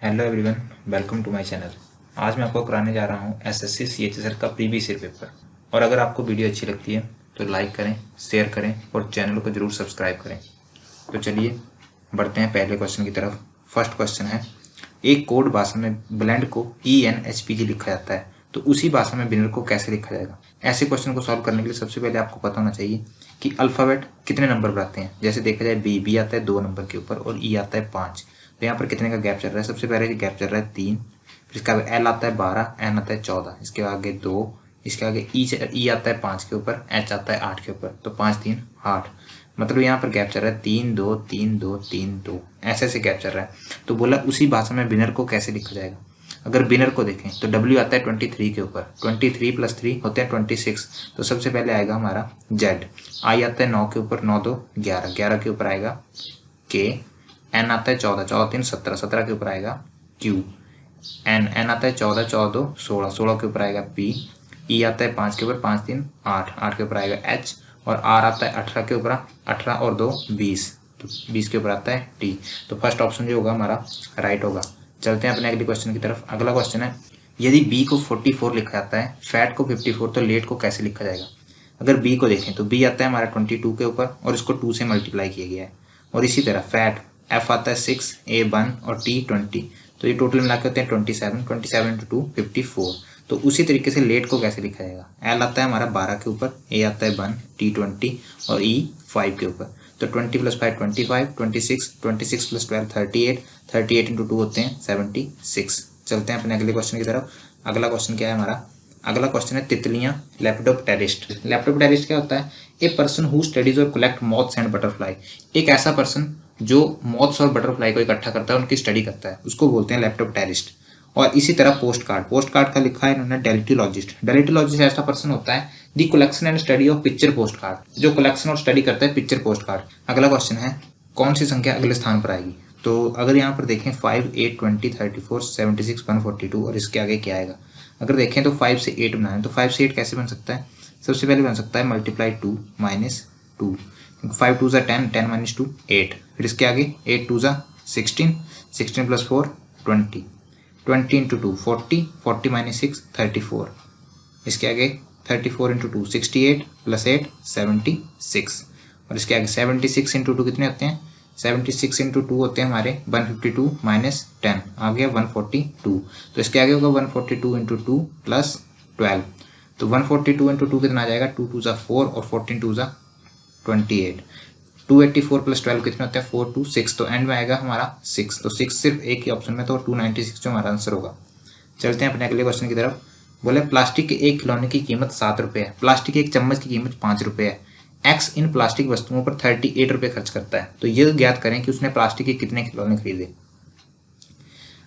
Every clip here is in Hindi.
Hello everyone, welcome to my channel. आज मैं आपको कराने जा रहा हूँ एसएससी सीएचएसएल का प्रीवियस ईयर पेपर। और अगर आपको वीडियो अच्छी लगती है तो लाइक करें, शेयर करें और चैनल को जरूर सब्सक्राइब करें। तो चलिए बढ़ते हैं पहले क्वेश्चन की तरफ। फर्स्ट क्वेश्चन है, एक कोड भाषा में ब्लेंड को ENHPG लिखा जाता है, तो उसी भाषा में बिनर को कैसे लिखा जाएगा। ऐसे क्वेश्चन को सॉल्व करने के लिए सबसे पहले आपको पता होना चाहिए कि अल्फ़ाबेट कितने नंबर पर आते हैं। जैसे देखा जाए बी आता है 2 नंबर के ऊपर और ई आता है 5। तो यहाँ पर कितने का गैप चल रहा है? सबसे पहले गैप चल रहा है 3, फिर इसके आगे एल आता है 12, एन आता है 14, इसके आगे 2, इसके आगे ई आता है 5 के ऊपर, एच आता है 8 के ऊपर। तो 5 3 8, मतलब यहाँ पर गैप चल रहा है 3 2 3 2 3 2, ऐसे ऐसे गैप चल रहा है। तो बोला उसी भाषा में बिनर को कैसे लिखा जाएगा। अगर बिनर को देखें तो W आता है 23 के ऊपर, 23 + 3 होते हैं 26। तो सबसे पहले आएगा हमारा Z। आई आता है 9 के ऊपर, 9 2 11, 11 के ऊपर आएगा K। एन आता है 14, 14 3 17, 17 के ऊपर आएगा Q। एन आता है 14, 14 2 16, 16 के ऊपर आएगा P। ई आता है 5 के ऊपर, 5 3 8, 8 के ऊपर आएगा H। और आर आता है 18 के ऊपर, 18 और 2 20, तो 20 के ऊपर आता है T। तो फर्स्ट ऑप्शन जो होगा हमारा राइट होगा। चलते हैं अपने अगले क्वेश्चन की तरफ। अगला क्वेश्चन है, यदि B को 44 लिखा जाता है, फैट को 54, तो लेट को कैसे लिखा जाएगा। अगर B को देखें तो B आता है हमारा 22 के ऊपर और इसको 2 से मल्टीप्लाई किया गया है। और इसी तरह फैट F आता है 6, A 1 और T 20, तो ये टोटल मिला के होते हैं 27, 27 × 2 54। तो उसी तरीके से लेट को कैसे लिखा जाएगा। L आता है हमारा 12 के ऊपर, A आता है 1, T 20 और E 5 के ऊपर। तो 20 + 5 25, 26, 26 + 12 38, 38 × 2 होते हैं 76। चलते हैं अपने अगले क्वेश्चन की तरफ। अगला क्वेश्चन क्या है हमारा? अगला क्वेश्चन है तितलियां लेपिडोप्टेरिस्ट। लेपिडोप्टेरिस्ट क्या होता है? ए पर्सन हु स्टडीज और कलेक्ट मॉथ्स एंड बटरफ्लाई। एक ऐसा पर्सन जो मॉथ्स और बटरफ्लाई को इकट्ठा करता है, उनकी स्टडी करता है, उसको बोलते हैं लेपिडोप्टेरिस्ट। और इसी तरह पोस्ट कार्ड का लिखा है इन्होंने डेलिटोलॉजिस्ट। डेलिटोलॉजिस्ट ऐसा पर्सन होता है the collection and study of picture post card, जो कलेक्शन और स्टडी करता है पिक्चर पोस्ट कार्ड। अगला क्वेश्चन है, कौन सी संख्या अगले स्थान पर आएगी। तो अगर यहाँ पर देखें 5 8 20 34 76 142 और इसके आगे क्या आएगा। अगर देखें तो 5 से 8 बनाएं, तो 5 से 8 कैसे बन सकता है? सबसे पहले बन सकता है मल्टीप्लाई 2 - 2, 5 2 10, 10 - 2 8, फिर इसके आगे 8 2 16, 16 + 4 20, 20 × 2 40, 40 - 6 34, इसके आगे 34 × 2 68 + 8 76, और इसके आगे 76 × 2 कितने होते हैं? 76 × 2 होते हैं हमारे 152 - 10, आ गया 142। तो इसके आगे होगा 142 × 2 + 12, तो 142 × 2 कितना आ जाएगा? 2 2 4 और 14 2 28। 284 + 12 कितने होते हैं? 4 2 6, तो एंड में आएगा हमारा 6। तो 6 सिर्फ एक ही ऑप्शन में, तो 296 जो हमारा आंसर होगा। चलते हैं अपने अगले क्वेश्चन की तरफ। बोले प्लास्टिक के एक खिलौने की कीमत 7 रुपये है, प्लास्टिक के एक चम्मच की कीमत 5 रुपये है। एक्स इन प्लास्टिक वस्तुओं पर 38 रुपये खर्च करता है, तो ये ज्ञात करें कि उसने प्लास्टिक के कितने खिलौने खरीदे।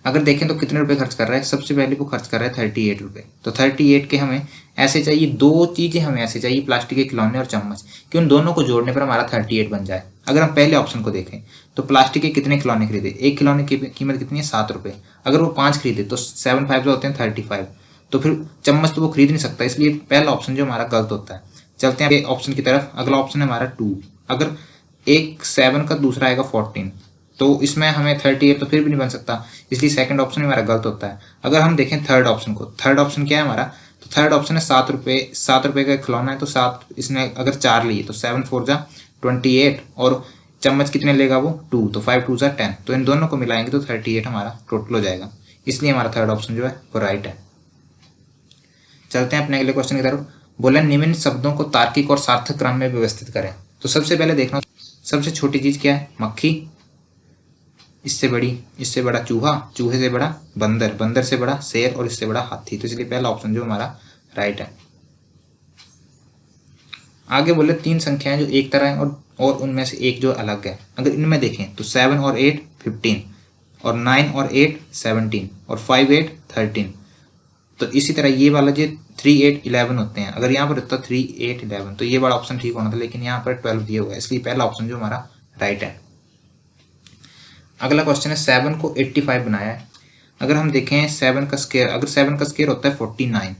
अगर देखें तो कितने रुपए खर्च कर रहा है? सबसे पहले वो खर्च कर रहा है 38 रुपये। तो 38 के हमें ऐसे चाहिए, दो चीज़ें हमें ऐसे चाहिए, प्लास्टिक के खिलौने और चम्मच, कि उन दोनों को जोड़ने पर हमारा 38 बन जाए। अगर हम पहले ऑप्शन को देखें तो प्लास्टिक के कितने खिलौने खरीदे? एक खिलौने की कीमत कितनी है? 7 रुपये। अगर वो 5 खरीदे तो 7 5 होते हैं 35, तो फिर चम्मच तो वो खरीद नहीं सकता, इसलिए पहला ऑप्शन जो हमारा गलत होता है। चलते हैं ऑप्शन की तरफ। अगला ऑप्शन है हमारा 2। अगर एक 7 का दूसरा आएगा 14, तो इसमें हमें 38 तो फिर भी नहीं बन सकता, इसलिए सेकंड ऑप्शन हमारा गलत होता है। अगर हम देखें थर्ड ऑप्शन को, थर्ड ऑप्शन क्या है हमारा? तो थर्ड ऑप्शन है 7 रुपये। 7 रुपये का खिलौना है, तो 7 इसने अगर 4 लिए तो 7 4 28, और चम्मच कितने लेगा वो? 2, तो 5 2 10, तो इन दोनों को मिलाएंगे तो 38 हमारा टोटल हो जाएगा, इसलिए हमारा थर्ड ऑप्शन जो है वो राइट है। चलते हैं अपने अगले क्वेश्चन की तरफ। बोला निम्न शब्दों को तार्किक और सार्थक क्रम में व्यवस्थित करें। तो सबसे पहले देखना, सबसे छोटी चीज क्या है? मक्खी। इससे बड़ा चूहा, चूहे से बड़ा बंदर, बंदर से बड़ा शेर और इससे बड़ा हाथी। तो इसलिए पहला ऑप्शन जो हमारा राइट है। आगे बोले 3 संख्याएं जो एक तरह है और उनमें से एक जो अलग है। अगर इनमें देखें तो 7 और 8 15, और 9 और 8 17, और 5 8 13। तो इसी तरह ये वाला जो 3 8 11 होते हैं, अगर यहाँ पर होता 3 8 11 तो ये वाला ऑप्शन ठीक होना था, लेकिन यहाँ पर 12 दिया हुआ है, इसलिए पहला ऑप्शन जो हमारा राइट है। अगला क्वेश्चन है 7 को 85 बनाया है। अगर हम देखें 7 का स्क्वायर, अगर 7 का स्क्वायर होता है 49,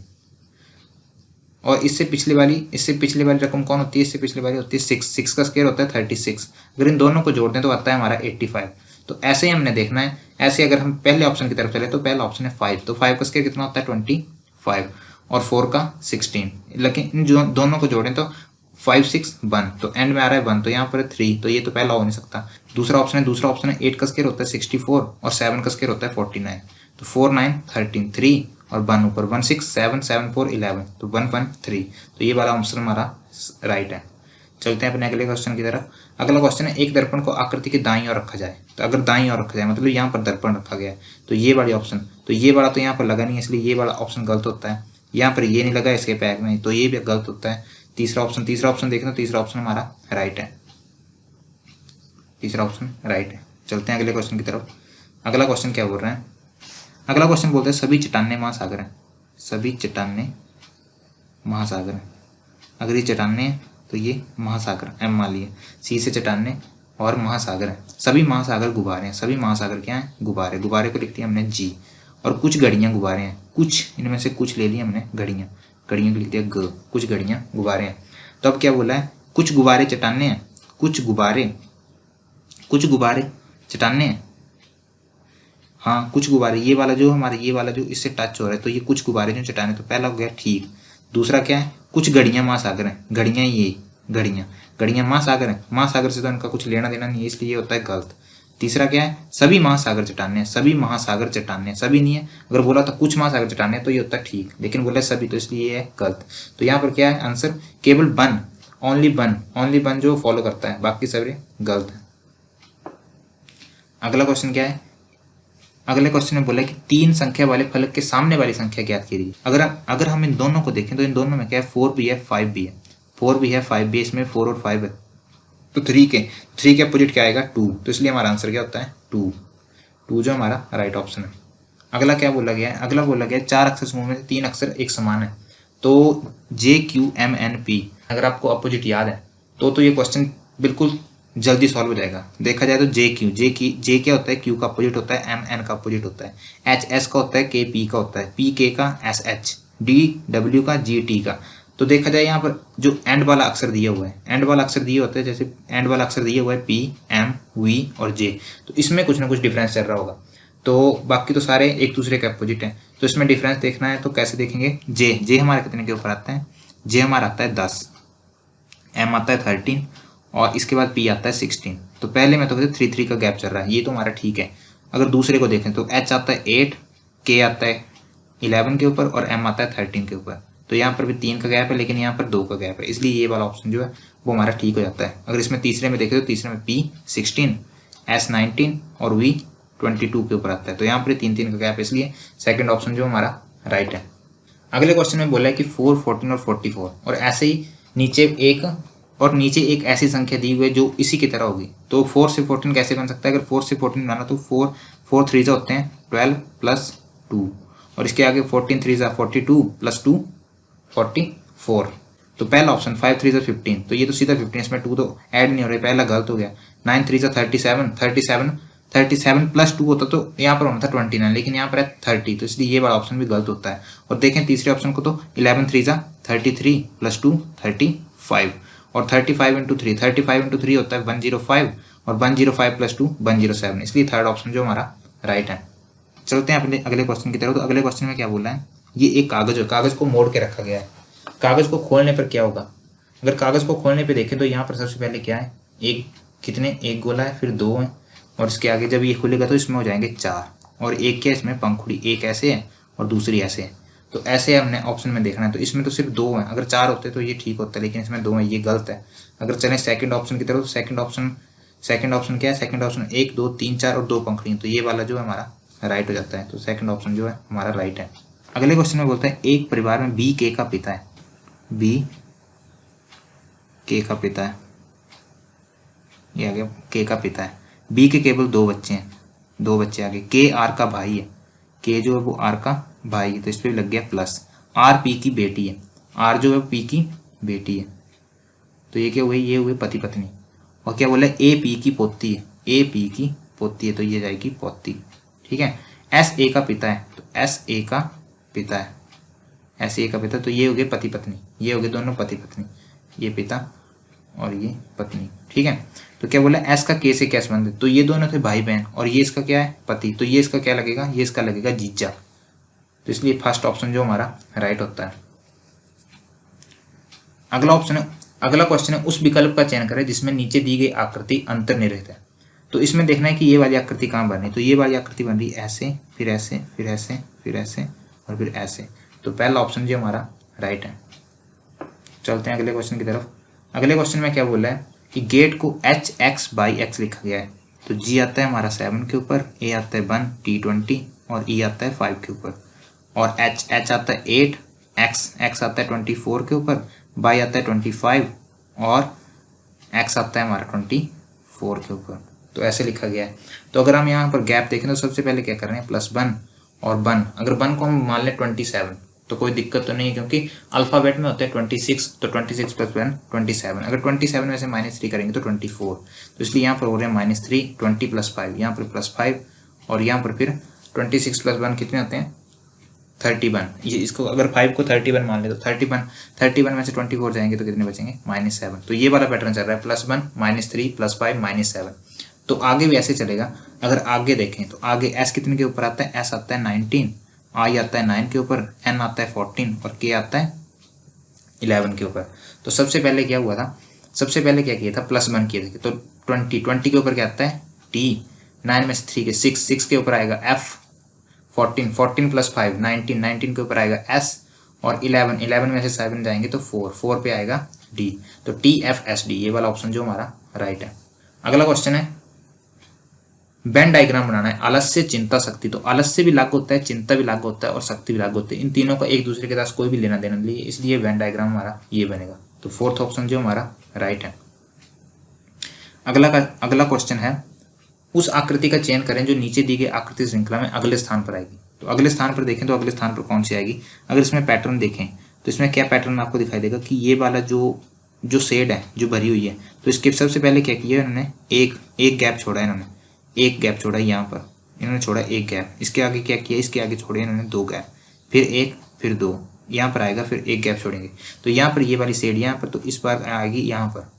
और इससे पिछले वाली रकम कौन होती है? इससे पिछले वाली होती है 6, 6 का स्क्वायर होता है 36। अगर इन दोनों को जोड़ दें तो आता है हमारा 85। तो ऐसे ही हमने देखना है। ऐसे अगर हम पहले ऑप्शन की तरफ चले तो पहला ऑप्शन है 5, तो 5 का स्क्वायर कितना होता है 25 और 4 का 16, लेकिन इन जो दोनों को जोड़ें तो 5 6 1, तो एंड में आ रहा है 1, तो यहाँ पर है 3, तो ये तो पहला हो नहीं सकता। दूसरा ऑप्शन है 8 का स्क्वायर होता है 64 और 7 का स्क्वायर होता है 49, तो 4 9 13 3 और 1 ऊपर 1 6 7 7 4 11, तो 1 1 3, तो ये वाला ऑप्शन हमारा राइट है। चलते हैं अपने अगले क्वेश्चन की तरफ। अगला क्वेश्चन है एक दर्पण को आकृति के दाईं ओर रखा जाए, तो अगर दाईं ओर रखा जाए मतलब यहाँ पर दर्पण रखा गया है, तो ये वाली ऑप्शन, तो ये वाला तो यहाँ पर लगा नहीं है, इसलिए ये वाला ऑप्शन गलत होता है। यहाँ पर ये नहीं लगा इसके पैक में, तो ये भी गलत होता है। तीसरा ऑप्शन देखें तो तीसरा ऑप्शन हमारा राइट है, तीसरा ऑप्शन राइट है। चलते हैं अगले क्वेश्चन की तरफ। अगला क्वेश्चन क्या बोल रहे हैं? अगला क्वेश्चन बोलते हैं सभी चट्टानें महासागर हैं, सभी चट्टानें महासागर हैं। अगर ये चट्टानें हैं तो ये महासागर एम मान लिए, सी से चट्टानें और महासागर है। सभी महासागर गुब्बारे हैं, सभी महासागर क्या है? गुब्बारे। गुब्बारे को लिख दिया हमने जी, और कुछ घड़ियां गुब्बारे हैं, कुछ इनमें से कुछ ले लिया हमने घड़ियां, घड़ियां को लिख दिया ग, कुछ घड़ियां गुब्बारे हैं। तो अब क्या बोला है? कुछ गुब्बारे चट्टानें हैं, कुछ गुब्बारे चट्टानें हैं। हाँ कुछ गुब्बारे, ये वाला जो हमारा ये वाला जो इससे टच हो रहा है, तो ये कुछ गुब्बारे जो चट्टानें, तो पहला हो गया ठीक। दूसरा क्या है? कुछ घड़ियां महासागर हैं, घड़ियां ये घड़ियां महासागर हैं, महासागर से तो इनका कुछ लेना देना नहीं है, इसलिए ये होता है गलत। तीसरा क्या है? सभी महासागर चट्टानें हैं, सभी महासागर चट्टानें हैं, सभी नहीं है। अगर बोला था कुछ महासागर चट्टानें तो ये होता है ठीक, लेकिन बोला सभी, तो इसलिए ये है गलत। तो यहाँ पर क्या है आंसर? केवल वन, ओनली वन जो फॉलो करता है, बाकी सभी गलत है। अगला क्वेश्चन क्या है? अगले क्वेश्चन में बोला कि 3 संख्या वाले फलक के सामने वाली संख्या ज्ञात कीजिए। अगर हम इन दोनों को देखें तो इन दोनों में क्या है? 4 भी है 5 भी है, 4 भी है 5 भी है, इसमें 4 और 5 है, तो 3 के अपोजिट क्या आएगा? 2, तो इसलिए हमारा आंसर क्या होता है? 2 जो हमारा राइट ऑप्शन है। अगला क्या बोला गया है? अगला बोला गया है 4 अक्षर समूह में से 3 अक्षर एक समान है, तो JQMNP अगर आपको अपोजिट याद है तो ये क्वेश्चन बिल्कुल जल्दी सॉल्व हो जाएगा। देखा जाए तो जे क्या होता है? क्यू का अपोजिट होता है, MN का अपोजिट होता है, HS का होता है, KP का होता है, PK का SH, DW का GT का। तो देखा जाए यहाँ पर जो एंड वाला अक्षर दिया हुआ है, एंड वाला अक्षर दिए होते हैं, जैसे एंड वाला अक्षर दिया हुआ है P, M, V और J, तो इसमें कुछ ना कुछ डिफरेंस चल रहा होगा। तो बाकी तो सारे एक दूसरे के अपोजिट हैं, तो इसमें डिफरेंस देखना है तो कैसे देखेंगे? जे हमारे कितने के ऊपर आता है? जे हमारा आता है 10, M आता है 13 और इसके बाद P आता है 16। तो पहले में तो 3 का गैप चल रहा है, ये तो हमारा ठीक है। अगर दूसरे को देखें तो H आता है 8, K आता है 11 के ऊपर और M आता है 13 के ऊपर, तो यहाँ पर भी 3 का गैप है, लेकिन यहाँ पर 2 का गैप है, इसलिए ये वाला ऑप्शन जो है वो हमारा ठीक हो जाता है। अगर इसमें तीसरे में देखें तो तीसरे में P 16, S 19 और V 22 के ऊपर आता है, तो यहाँ पर 3 का गैप है, इसलिए सेकंड ऑप्शन जो हमारा राइट है। अगले क्वेश्चन में बोला है कि 4, 14 और 44 और ऐसे ही नीचे एक ऐसी संख्या दी हुई है जो इसी की तरह होगी, तो 4 से 14 कैसे बन सकता है? अगर 4 से 14 बनाना तो 4 3 होते हैं 12 प्लस 2 और इसके आगे 14 3 42 प्लस 2 44, तो पहला ऑप्शन 5 3 15, तो ये तो सीधा 15, इसमें 2 तो ऐड नहीं हो रहा है, पहला गलत हो गया। 9 3 37 प्लस 2 होता तो यहाँ पर होना था 29, लेकिन यहाँ पर है 30, तो इसलिए ये वाला ऑप्शन भी गलत होता है। और देखें तीसरे ऑप्शन को तो 11 3 33 प्लस 2 35 और 35 इंटू 3 होता है 105 और 105 प्लस 2 107, इसलिए थर्ड ऑप्शन जो हमारा राइट है। चलते हैं अपने अगले क्वेश्चन की तरफ। तो अगले क्वेश्चन में क्या बोला है? ये एक कागज को मोड़ के रखा गया है, कागज को खोलने पर क्या होगा? अगर कागज को खोलने पे देखें तो यहाँ पर सबसे पहले क्या है? एक गोला है, फिर 2 है और इसके आगे जब ये खुलेगा तो इसमें हो जाएंगे 4 और एक क्या इसमें पंखुड़ी, एक ऐसे है और दूसरी ऐसे है, तो ऐसे हमने ऑप्शन में देखना है। तो इसमें तो सिर्फ 2 है, अगर 4 होते तो ये ठीक होता है, लेकिन इसमें 2 है, ये गलत है। अगर चलें सेकंड ऑप्शन की तरफ, तो सेकंड ऑप्शन क्या है? सेकंड ऑप्शन 1 2 3 4 और 2 पंखुड़ी, तो ये वाला जो है हमारा राइट हो जाता है, तो सेकंड ऑप्शन जो है हमारा राइट है। अगले क्वेश्चन में बोलता है एक परिवार में बी के का पिता है, बी के का पिता है, ये आ गया के का पिता है। बी के केवल 2 बच्चे हैं, 2 बच्चे आगे। के आर का भाई है, के जो है वो आर का भाई है, तो इस पर लग गया प्लस। आर पी की बेटी है, आर जो है पी की बेटी है, तो ये क्या हुई? ये हुए पति पत्नी। और क्या बोला? ए पी की पोती है, ए पी की पोती है, तो ये जाएगी पोती, ठीक है। एस ए का पिता है, तो एस ए का पिता है, एस ए का पिता, तो ये हो गए पति पत्नी, ये हो गए दोनों पति पत्नी, ये पिता और ये पत्नी, ठीक है। तो क्या बोला, एस का के से क्या संबंध है, तो ये दोनों थे भाई बहन, और ये इसका क्या है, पति, तो ये इसका क्या लगेगा, ये इसका लगेगा जीजा। तो इसलिए फर्स्ट ऑप्शन जो हमारा राइट होता है। अगला ऑप्शन है, अगला क्वेश्चन है, उस विकल्प का चयन करें जिसमें नीचे दी गई आकृति अंतर्निहित है। तो इसमें देखना है कि ये वाली आकृति कहाँ बन रही है, तो ये वाली आकृति बन रही है ऐसे, फिर ऐसे, फिर ऐसे, फिर ऐसे और फिर ऐसे। तो पहला ऑप्शन जो हमारा राइट है। चलते हैं अगले क्वेश्चन की तरफ। अगले क्वेश्चन में क्या बोला है कि गेट को एच एक्स बाई एक्स लिखा गया है। तो जी आता है हमारा 7 के ऊपर, ए आता है 1, टी 20 और ई आता है 5 के ऊपर, और एच आता है 8, एक्स आता है 24 के ऊपर, बाई आता है 25 और एक्स आता है हमारा 24 के ऊपर। तो ऐसे लिखा गया है। तो अगर हम यहाँ पर गैप देखें तो सबसे पहले क्या कर रहे हैं, +1 और 1। अगर 1 को हम मान लें 27 तो कोई दिक्कत तो नहीं है, क्योंकि अल्फ़ाबेट में होते हैं 26, तो 26 + 1 27। अगर 27 में से -3 करेंगे तो 24, तो इसलिए यहाँ पर हो रहे हैं -3, 20 + 5, यहाँ पर +5 और यहाँ पर फिर 26 + 1 कितने होते हैं 31। ये इसको अगर 5 को 31 मान ले तो 31 में से 24 जाएंगे तो कितने बचेंगे -7। तो ये वाला पैटर्न चल रहा है, +1 -3 +5 -7। तो आगे भी ऐसे चलेगा। अगर आगे देखें तो आगे एस कितने के ऊपर आता है, एस आता है 19, आई आता है 9 के ऊपर, एन आता है 14 और के आता है 11 के ऊपर। तो सबसे पहले क्या हुआ था, सबसे पहले क्या किया था, +1 किया था। तो 20 के ऊपर क्या आता है टी, 9 में से 3 के 6 के ऊपर आएगा एफ, 14 + 5 19 के ऊपर आएगा एस, और 11 में से 7 जाएंगे तो 4 पे आएगा डी। तो TFSD ये वाला ऑप्शन जो हमारा राइट है। अगला क्वेश्चन है, वेन डायग्राम बनाना है, आलस्य, चिंता, शक्ति। तो आलस्य भी लागू होता है, चिंता भी लागू होता है और शक्ति भी लागू होती है। इन तीनों का एक दूसरे के साथ कोई भी लेना देना नहीं है, इसलिए वेन डायग्राम हमारा ये बनेगा। तो फोर्थ ऑप्शन जो हमारा राइट है। अगला क्वेश्चन है, उस आकृति का चयन करें जो नीचे दी गई आकृति श्रृंखला में अगले स्थान पर आएगी। तो अगले स्थान पर देखें तो अगले स्थान पर कौन सी आएगी, अगर इसमें पैटर्न देखें तो इसमें क्या पैटर्न आपको दिखाई देगा कि ये वाला जो शेड है जो भरी हुई है, तो इसके सबसे पहले क्या किया इन्होंने, एक गैप छोड़ा है, इन्होंने एक गैप छोड़ा है, यहाँ पर इन्होंने छोड़ा एक गैप, इसके आगे क्या किया, इसके आगे छोड़े इन्होंने 2 गैप, फिर 1 फिर 2, यहाँ पर आएगा, फिर एक गैप छोड़ेंगे। तो यहाँ पर ये वाली शेड यहाँ पर, तो इस बार आएगी यहाँ पर,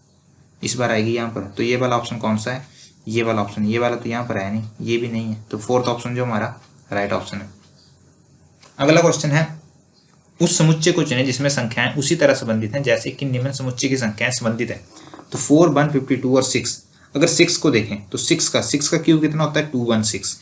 इस बार आएगी यहाँ पर। तो ये वाला ऑप्शन कौन सा है, ये वाला ऑप्शन, ये वाला तो यहाँ पर आया नहीं, ये भी नहीं है। तो फोर्थ ऑप्शन जो हमारा राइट ऑप्शन है। अगला क्वेश्चन है, उस समुच्चय को चुनें जिसमें संख्याएं उसी तरह संबंधित हैं जैसे कि निम्न समुच्चय की संख्याएं संबंधित है। तो 4, 1, 52 और 6। अगर 6 को देखें तो 6 का क्यूब कितना होता है 216,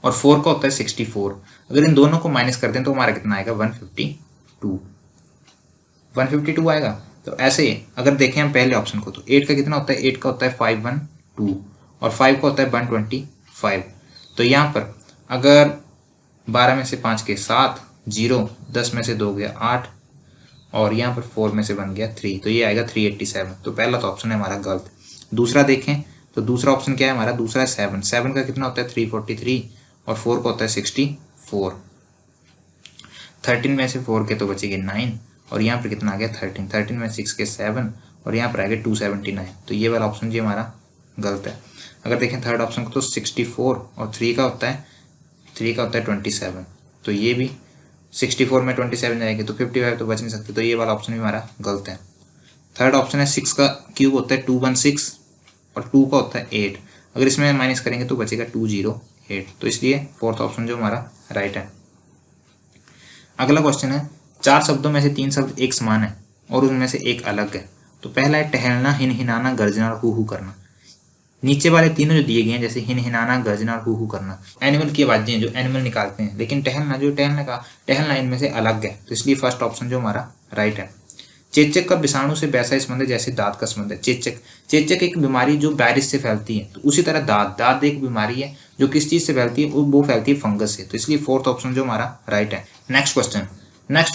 और 4 का होता है 64। अगर इन दोनों को माइनस कर दें तो हमारा कितना आएगा 152 आएगा। तो ऐसे अगर देखें हम पहले ऑप्शन को, तो 8 का कितना होता है, 8 का होता है 512 और 5 का होता है 125। तो यहाँ पर अगर 12 में से 5 के 7, 0, 10 में से 2 गया 8 और यहाँ पर 4 में से 1 गया 3, तो ये आएगा 387। तो पहला तो ऑप्शन है हमारा गलत। दूसरा देखें तो दूसरा ऑप्शन क्या है हमारा, दूसरा है 7 का कितना होता है 343 और 4 का होता है 64। 13 में से 4 के तो बचेंगे 9 और यहाँ पर कितना आ गया 13 में 6 के 7 और यहाँ पर आ गया 279। तो ये वाला ऑप्शन जी हमारा गलत है। अगर देखें थर्ड ऑप्शन को तो 64 और 3 का होता है 27। तो ये भी 64 में 27 जाएगी तो 55 तो बच नहीं सकते, तो ये वाला ऑप्शन भी हमारा गलत है। थर्ड ऑप्शन है 6 का क्यूब होता है 216 और 2 का होता है 8। अगर इसमें माइनस करेंगे तो बचेगा 208। तो इसलिए फोर्थ ऑप्शन जो हमारा राइट है। अगला क्वेश्चन है, 4 शब्दों में से 3 शब्द एक समान है और उनमें से एक अलग है। तो पहला है टहलना, हिनहिनाना, गर्जना और हु करना। नीचे वाले तीनों जो दिए गए हैं जैसे हिनहिनाना, गर्जना और हु करना, एनिमल की आवाजें जो एनिमल निकालते हैं, लेकिन टहलना इनमें से अलग है। तो इसलिए फर्स्ट ऑप्शन जो हमारा राइट है। चेचक का विषाणु से वैसा संबंध है जैसे दांत का संबंध है। चेचक एक बीमारी जो वायरस से फैलती है, तो उसी तरह दांत एक बीमारी है जो किस चीज से फैलती है, वो फैलती है फंगस से। तो इसलिए फोर्थ ऑप्शन जो हमारा राइट है। नेक्स्ट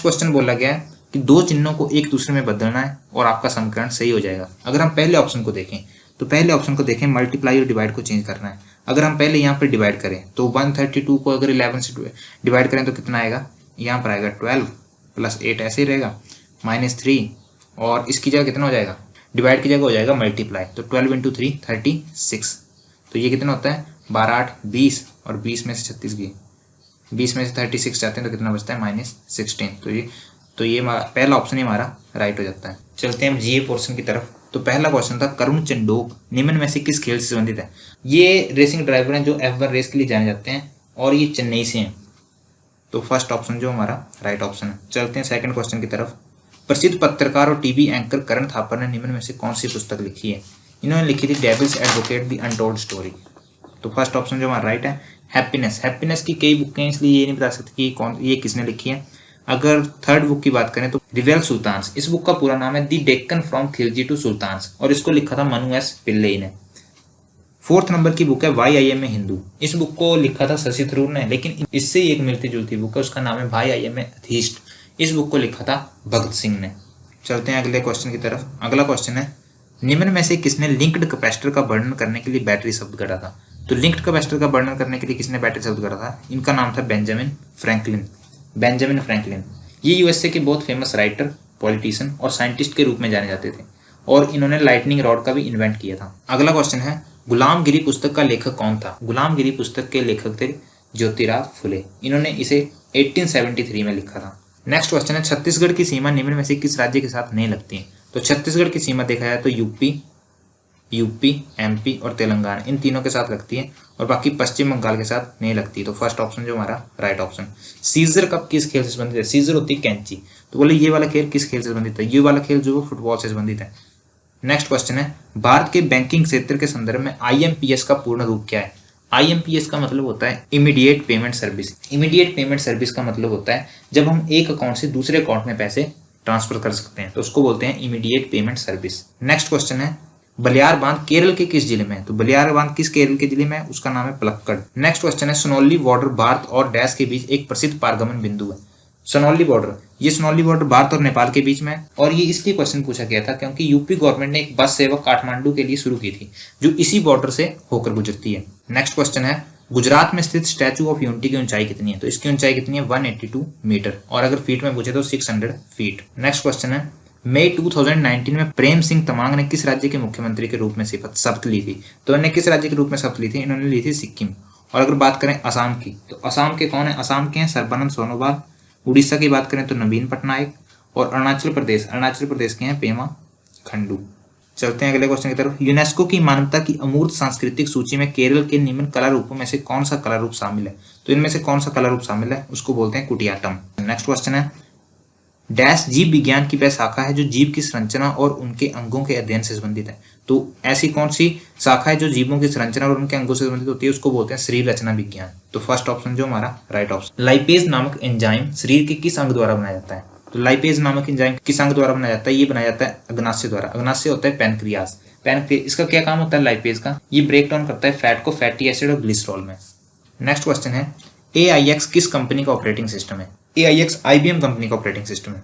क्वेश्चन बोला गया है कि 2 चिन्हों को एक दूसरे में बदलना है और आपका समीकरण सही हो जाएगा। अगर हम पहले ऑप्शन को देखें तो पहले ऑप्शन को देखें, मल्टीप्लाई और डिवाइड को चेंज करना है। अगर हम पहले यहाँ पर डिवाइड करें तो 132 को अगर 11 से डिवाइड करें तो कितना आएगा, यहाँ पर आएगा 12 + 8 ऐसे ही रहेगा -3 और इसकी जगह कितना हो जाएगा, डिवाइड की जगह हो जाएगा मल्टीप्लाई। तो 12 × 3 36। तो ये कितना होता है 12, 8, 20 और 20 में से 36 गई, 20 में से 36 जाते हैं तो कितना बचता है -16। तो ये तो ये पहला ऑप्शन ही हमारा राइट हो जाता है। चलते हैं हम जीए पोर्शन की तरफ। तो पहला क्वेश्चन था करुण चंडोक निम्न में से किस खेल से संबंधित है। ये रेसिंग ड्राइवर हैं जो F1 रेस के लिए जाने जाते हैं और ये चेन्नई से हैं। तो फर्स्ट ऑप्शन जो हमारा राइट ऑप्शन है। चलते हैं सेकंड क्वेश्चन की तरफ। प्रसिद्ध पत्रकार और टीवी एंकर करण थापर ने निम्न में से कौन सी पुस्तक लिखी है। इन्होंने लिखी थी devil's advocate the untold story. तो फर्स्ट ऑप्शन जो हमारा राइट है। हैप्पीनेस, हैप्पीनेस की कई बुकें हैं इसलिए ये नहीं बता सकते कि कौन ये किसने लिखी है। अगर थर्ड बुक की बात करें तो रिवेल सुल्तान्स, इस बुक का पूरा नाम है the Deccan from Khilji to sultans और इसको लिखा था मनु एस पिल्लई ने। फोर्थ नंबर की बुक है why I am a Hindu, इस बुक को लिखा था शशि थरूर ने, लेकिन इससे एक मिलती जुलती बुक है, उसका नाम है भाई आई एम ए अथीस्ट, इस बुक को लिखा था भगत सिंह ने। चलते हैं अगले क्वेश्चन की तरफ। अगला क्वेश्चन है निम्न में से किसने लिंक्ड कैपेसिटर का वर्णन करने के लिए बैटरी शब्द गढ़ा था। तो लिंक्ड कैपेसिटर का वर्णन करने के लिए किसने बैटरी शब्द गढ़ा था। इनका नाम था बेंजामिन फ्रैंकलिन। बेंजामिन फ्रैंकलिन ये यूएसए के बहुत फेमस राइटर, पॉलिटिशियन और साइंटिस्ट के रूप में जाने जाते थे और इन्होंने लाइटनिंग रॉड का भी इन्वेंट किया था। अगला क्वेश्चन है गुलामगिरी पुस्तक का लेखक कौन था। गुलामगिरी पुस्तक के लेखक थे ज्योतिराव फुले, इन्होंने इसे 1873 में लिखा था। नेक्स्ट क्वेश्चन है छत्तीसगढ़ की सीमा निम्न में से किस राज्य के साथ नहीं लगती है। तो छत्तीसगढ़ की सीमा देखा जाए तो यूपी, एमपी और तेलंगाना, इन तीनों के साथ लगती है और बाकी पश्चिम बंगाल के साथ नहीं लगती। तो फर्स्ट ऑप्शन जो हमारा राइट ऑप्शन। सीजर कप किस खेल से संबंधित है। सीजर होती है कैंची, तो बोले ये वाला खेल किस खेल से संबंधित है। ये वाला खेल जो फुटबॉल से संबंधित है। नेक्स्ट क्वेश्चन है भारत के बैंकिंग क्षेत्र के संदर्भ में आईएमपीएस का पूर्ण रूप क्या है। आईएमपीएस का मतलब होता है immediate payment service. Immediate payment service का मतलब होता है जब हम एक अकाउंट से दूसरे अकाउंट में पैसे ट्रांसफर कर सकते हैं, तो उसको बोलते हैं immediate payment service. Next question है बलियार बांध केरल के किस जिले में है। तो बलियार बांध किस केरल के जिले में है, उसका नाम है पलक्कड़। नेक्स्ट क्वेश्चन है सोनौली बॉर्डर भारत और डैश के बीच एक प्रसिद्ध पारगमन बिंदु है। सोनौली बॉर्डर, ये सोनौली बॉर्डर भारत और नेपाल के बीच में है और ये इसलिए क्वेश्चन पूछा गया था क्योंकि यूपी गवर्नमेंट ने एक बस सेवा काठमांडू के लिए शुरू की थी जो इसी बॉर्डर से होकर गुजरती है। नेक्स्ट क्वेश्चन है गुजरात में स्थित स्टैचू ऑफ यूनिटी की ऊंचाई कितनी है। तो इसकी ऊंचाई कितनी है 182 मीटर और अगर फीट में पूछे तो 600 फीट। नेक्स्ट क्वेश्चन है मई 2019 में प्रेम सिंह तमांग ने किस राज्य के मुख्यमंत्री के रूप में शपथ ली थी। तो इन्होंने किस राज्य के रूप में शपथ ली थी, इन्होंने ली थी सिक्किम। और अगर बात करें असम की, तो असम के कौन है, असम के हैं सर्बानंद सोनोवाल। उड़ीसा की बात करें तो नवीन पटनायक और अरुणाचल प्रदेश के हैं पेमा खंडू। चलते हैं अगले क्वेश्चन की तरफ। यूनेस्को की मानवता की अमूर्त सांस्कृतिक सूची में केरल के निम्न कला रूपों में से कौन सा कला रूप शामिल है। तो इनमें से कौन सा कला रूप शामिल है, उसको बोलते हैं कुटियाटम। नेक्स्ट क्वेश्चन है डैश जीव विज्ञान की वह शाखा है जो जीव की संरचना और उनके अंगों के अध्ययन से संबंधित है। तो ऐसी कौन सी शाखा है जो जीवों की संरचना और उनके अंगों से संबंधित होती है, उसको बोलते हैं शरीर रचना विज्ञान। तो फर्स्ट ऑप्शन जो हमारा राइट ऑप्शन। लाइपेज नामक एंजाइम शरीर के किस अंग द्वारा बनाया जाता है। तो लाइपेज नामक एंजाइम किस अंग द्वारा बनाया जाता है, ये बनाया जाता है अग्नाशय द्वारा। अग्नाशय होता है पैनक्रियास। इसका क्या काम होता है लाइपेज का, ये ब्रेक डाउन करता है फैट को फैटी एसिड और ग्लिसरॉल में। नेक्स्ट क्वेश्चन है AIX किस कंपनी का ऑपरेटिंग सिस्टम है। AIX IBM कंपनी का ऑपरेटिंग सिस्टम है।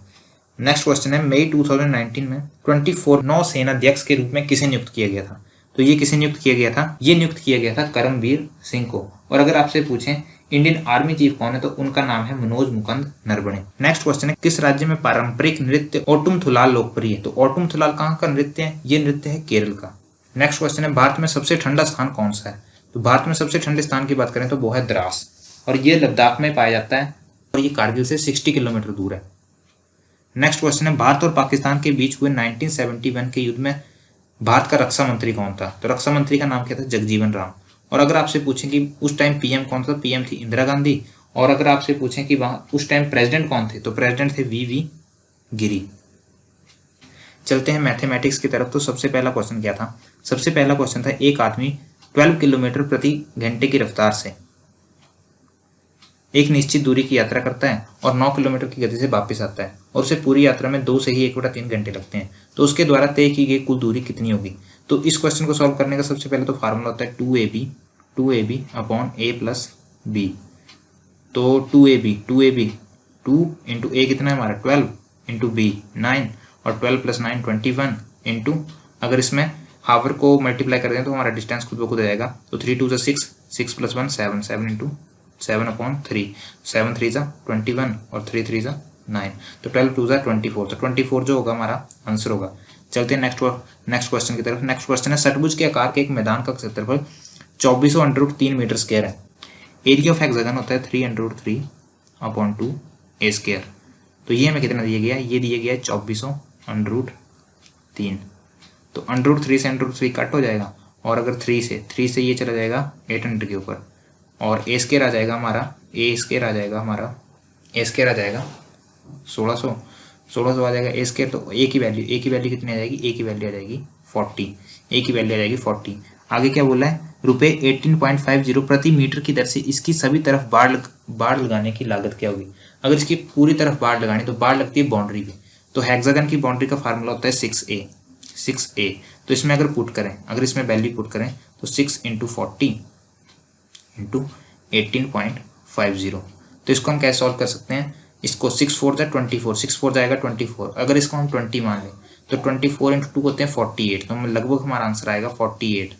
नेक्स्ट क्वेश्चन है मई 2019 में 24 नौसेनाध्यक्ष के रूप में किसे नियुक्त किया गया था। तो ये किसे नियुक्त किया गया था, ये नियुक्त किया गया था करमवीर सिंह को। और अगर आपसे पूछें इंडियन आर्मी चीफ कौन है, तो उनका नाम है मनोज मुकुंद नरवणे। नेक्स्ट क्वेश्चन है किस राज्य में पारंपरिक नृत्य ओटुम थुलाल लोकप्रिय है। तो ओटुम थुलाल कहाँ का नृत्य है, ये नृत्य है केरल का। नेक्स्ट क्वेश्चन है भारत में सबसे ठंडा स्थान कौन सा है। तो भारत में सबसे ठंडे स्थान की बात करें तो वो है द्रास और ये लद्दाख में पाया जाता है और ये कारगिल से 60 किलोमीटर दूर है। नेक्स्ट क्वेश्चन है भारत और पाकिस्तान के बीच हुए 1971 के युद्ध में भारत का रक्षा मंत्री कौन था। तो रक्षा मंत्री का नाम क्या था, जगजीवन राम। और अगर आपसे पूछें कि उस टाइम पीएम कौन था, पीएम थी इंदिरा गांधी। और अगर आपसे पूछें कि वहां उस टाइम प्रेसिडेंट कौन थे, तो प्रेसिडेंट थे वी गिरी। चलते हैं मैथमेटिक्स की तरफ। तो सबसे पहला क्वेश्चन क्या था, सबसे पहला क्वेश्चन था एक आदमी 12 किलोमीटर प्रति घंटे की रफ्तार से एक निश्चित दूरी की यात्रा करता है और 9 किलोमीटर की गति से वापस आता है और उसे पूरी यात्रा में 2 से ही 1/3 घंटे लगते हैं। तो उसके द्वारा तय की गई कुल दूरी कितनी होगी। तो इस क्वेश्चन को सॉल्व करने का सबसे पहले तो फार्मूला होता है 2ab upon a plus b। तो 2ab 2 इंटू a कितना है हमारा 12 इंटू b 9 और 12 प्लस 9 21 इंटू अगर इसमें हावर को मल्टीप्लाई कर दें तो हमारा डिस्टेंस खुद ब खुद आ जाएगा। तो 3 2 6 6 प्लस 1 7 7 इंटू 7 अपॉन 3 7 3 21 और 3 3 9। तो 12 2 24। तो 24 जो होगा हमारा आंसर होगा। चलते हैं नेक्स्ट क्वेश्चन की तरफ। नेक्स्ट क्वेश्चन है षटभुज के आकार के एक मैदान का क्षेत्रफल 2400√3 मीटर स्क्वायर है। एरिया ऑफ हेक्सागन होता है 3√3 अपॉन 2 a स्क्वायर। तो ये हमें कितना दिया गया है, ये दिया गया है 2400√3। तो √3 से √3 कट हो जाएगा, और अगर 3 से ये चला जाएगा 800 के ऊपर, और ए स्केयर आ जाएगा हमारा, ए स्केयर आ जाएगा हमारा, ए स्केयर आ जाएगा 1600 आ जाएगा ए स्केयर। तो ए की वैल्यू कितनी आ जाएगी, ए की वैल्यू आ जाएगी 40, ए की वैल्यू आ जाएगी 40। आगे क्या बोला है, रुपये 18.50 प्रति मीटर की दर से इसकी सभी तरफ बाड़ लगाने की लागत क्या होगी। अगर इसकी पूरी तरफ बाड़ लगानी तो बाड़ लगती है बाउंड्री पे, तो हेक्सागन की बाउंड्री का फार्मूला होता है 6a। तो इसमें अगर पुट करें, अगर इसमें वैल्यू पुट करें तो 6 × 40 × 18.50। तो इसको हम कैसे सॉल्व कर सकते हैं, इसको 6 4 जा 24, 6 4 जाएगा 24, अगर इसको हम 20 मान लें तो 24 × 2 होते हैं 48, तो लगभग हमारा आंसर आएगा 48।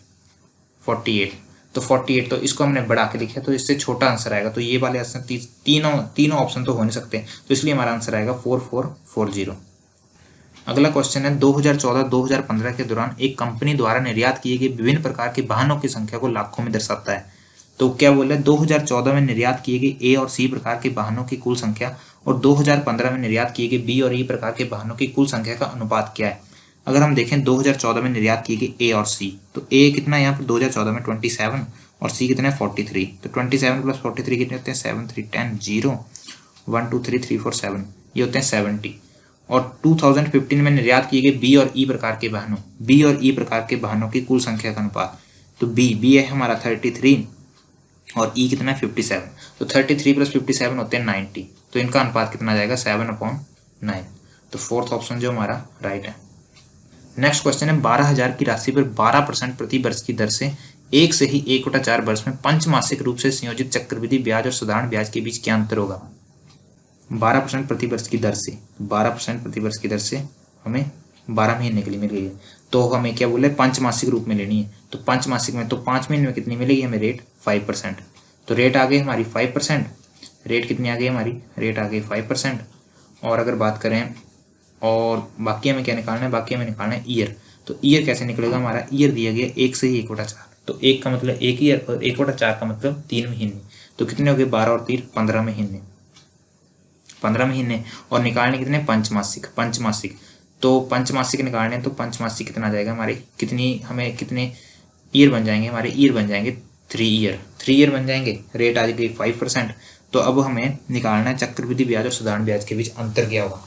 तो 48, तो इसको हमने बढ़ा के लिखा तो इससे छोटा आंसर आएगा, तो ये वाले आंसर तीनों ऑप्शन तो हो नहीं सकते, तो इसलिए हमारा आंसर आएगा 4440। अगला क्वेश्चन है 2014-2015 के दौरान एक कंपनी द्वारा निर्यात किए गए विभिन्न प्रकार के वाहनों की संख्या को लाखों में दर्शाता है। तो क्या बोला है, 2014 में निर्यात किए गए ए और सी प्रकार के वाहनों की कुल संख्या और 2015 में निर्यात किए गए बी और ई प्रकार के वाहनों की कुल संख्या का अनुपात क्या है। अगर हम देखें 2014 में निर्यात किए गए ए और सी, तो ए कितना है यहाँ पर 2014 में 27 और सी कितना है 43। तो 27 + 43 कितने होते हैं 7 3 10 0 1 2 3 3 4 7, ये होते हैं 70। और 2015 में निर्यात किए गए बी और ई प्रकार के वाहनों की कुल संख्या का अनुपात, तो बी है हमारा 33 और ई कितना है 57। तो 33 + 57 होते हैं 90, तो इनका अनुपात कितना आ जाएगा 7/9। तो फोर्थ ऑप्शन जो हमारा राइट है। नेक्स्ट क्वेश्चन है 12,000 की राशि पर 12% प्रति वर्ष की दर से 1 से ही 1/4 वर्ष में पंचमासिक रूप से संयोजित चक्रवृद्धि ब्याज और साधारण ब्याज के बीच क्या अंतर होगा। 12% प्रति वर्ष की दर से, 12% प्रति वर्ष की दर से हमें 12 महीने के लिए मिल गई है, तो हमें क्या बोले पंचमासिक रूप में लेनी है। तो पंचमासिक में तो 5 महीने में कितनी मिलेगी हमें रेट 5%। तो रेट आ गई हमारी 5%, रेट कितनी आ गई हमारी, रेट आ गई 5%। और अगर बात करें और बाकी हमें क्या निकालना है, बाकी हमें निकालना है ईयर। तो ईयर कैसे निकलेगा, हमारा ईयर दिया गया 1 से ही 1/4, तो 1 का मतलब 1 ईयर और 1/4 का मतलब 3 महीने। तो कितने हो गए 12 और 3 15 महीने, 15 महीने। और निकालने कितने पंचमासिक, तो पंचमासिक निकालने तो पंचमासिक कितना आ जाएगा हमारे, कितने ईयर बन जाएंगे, हमारे ईयर बन जाएंगे 3 ईयर बन जाएंगे। रेट आ गई 5%। तो अब हमें निकालना है चक्रवृद्धि ब्याज और साधारण ब्याज के बीच अंतर क्या होगा।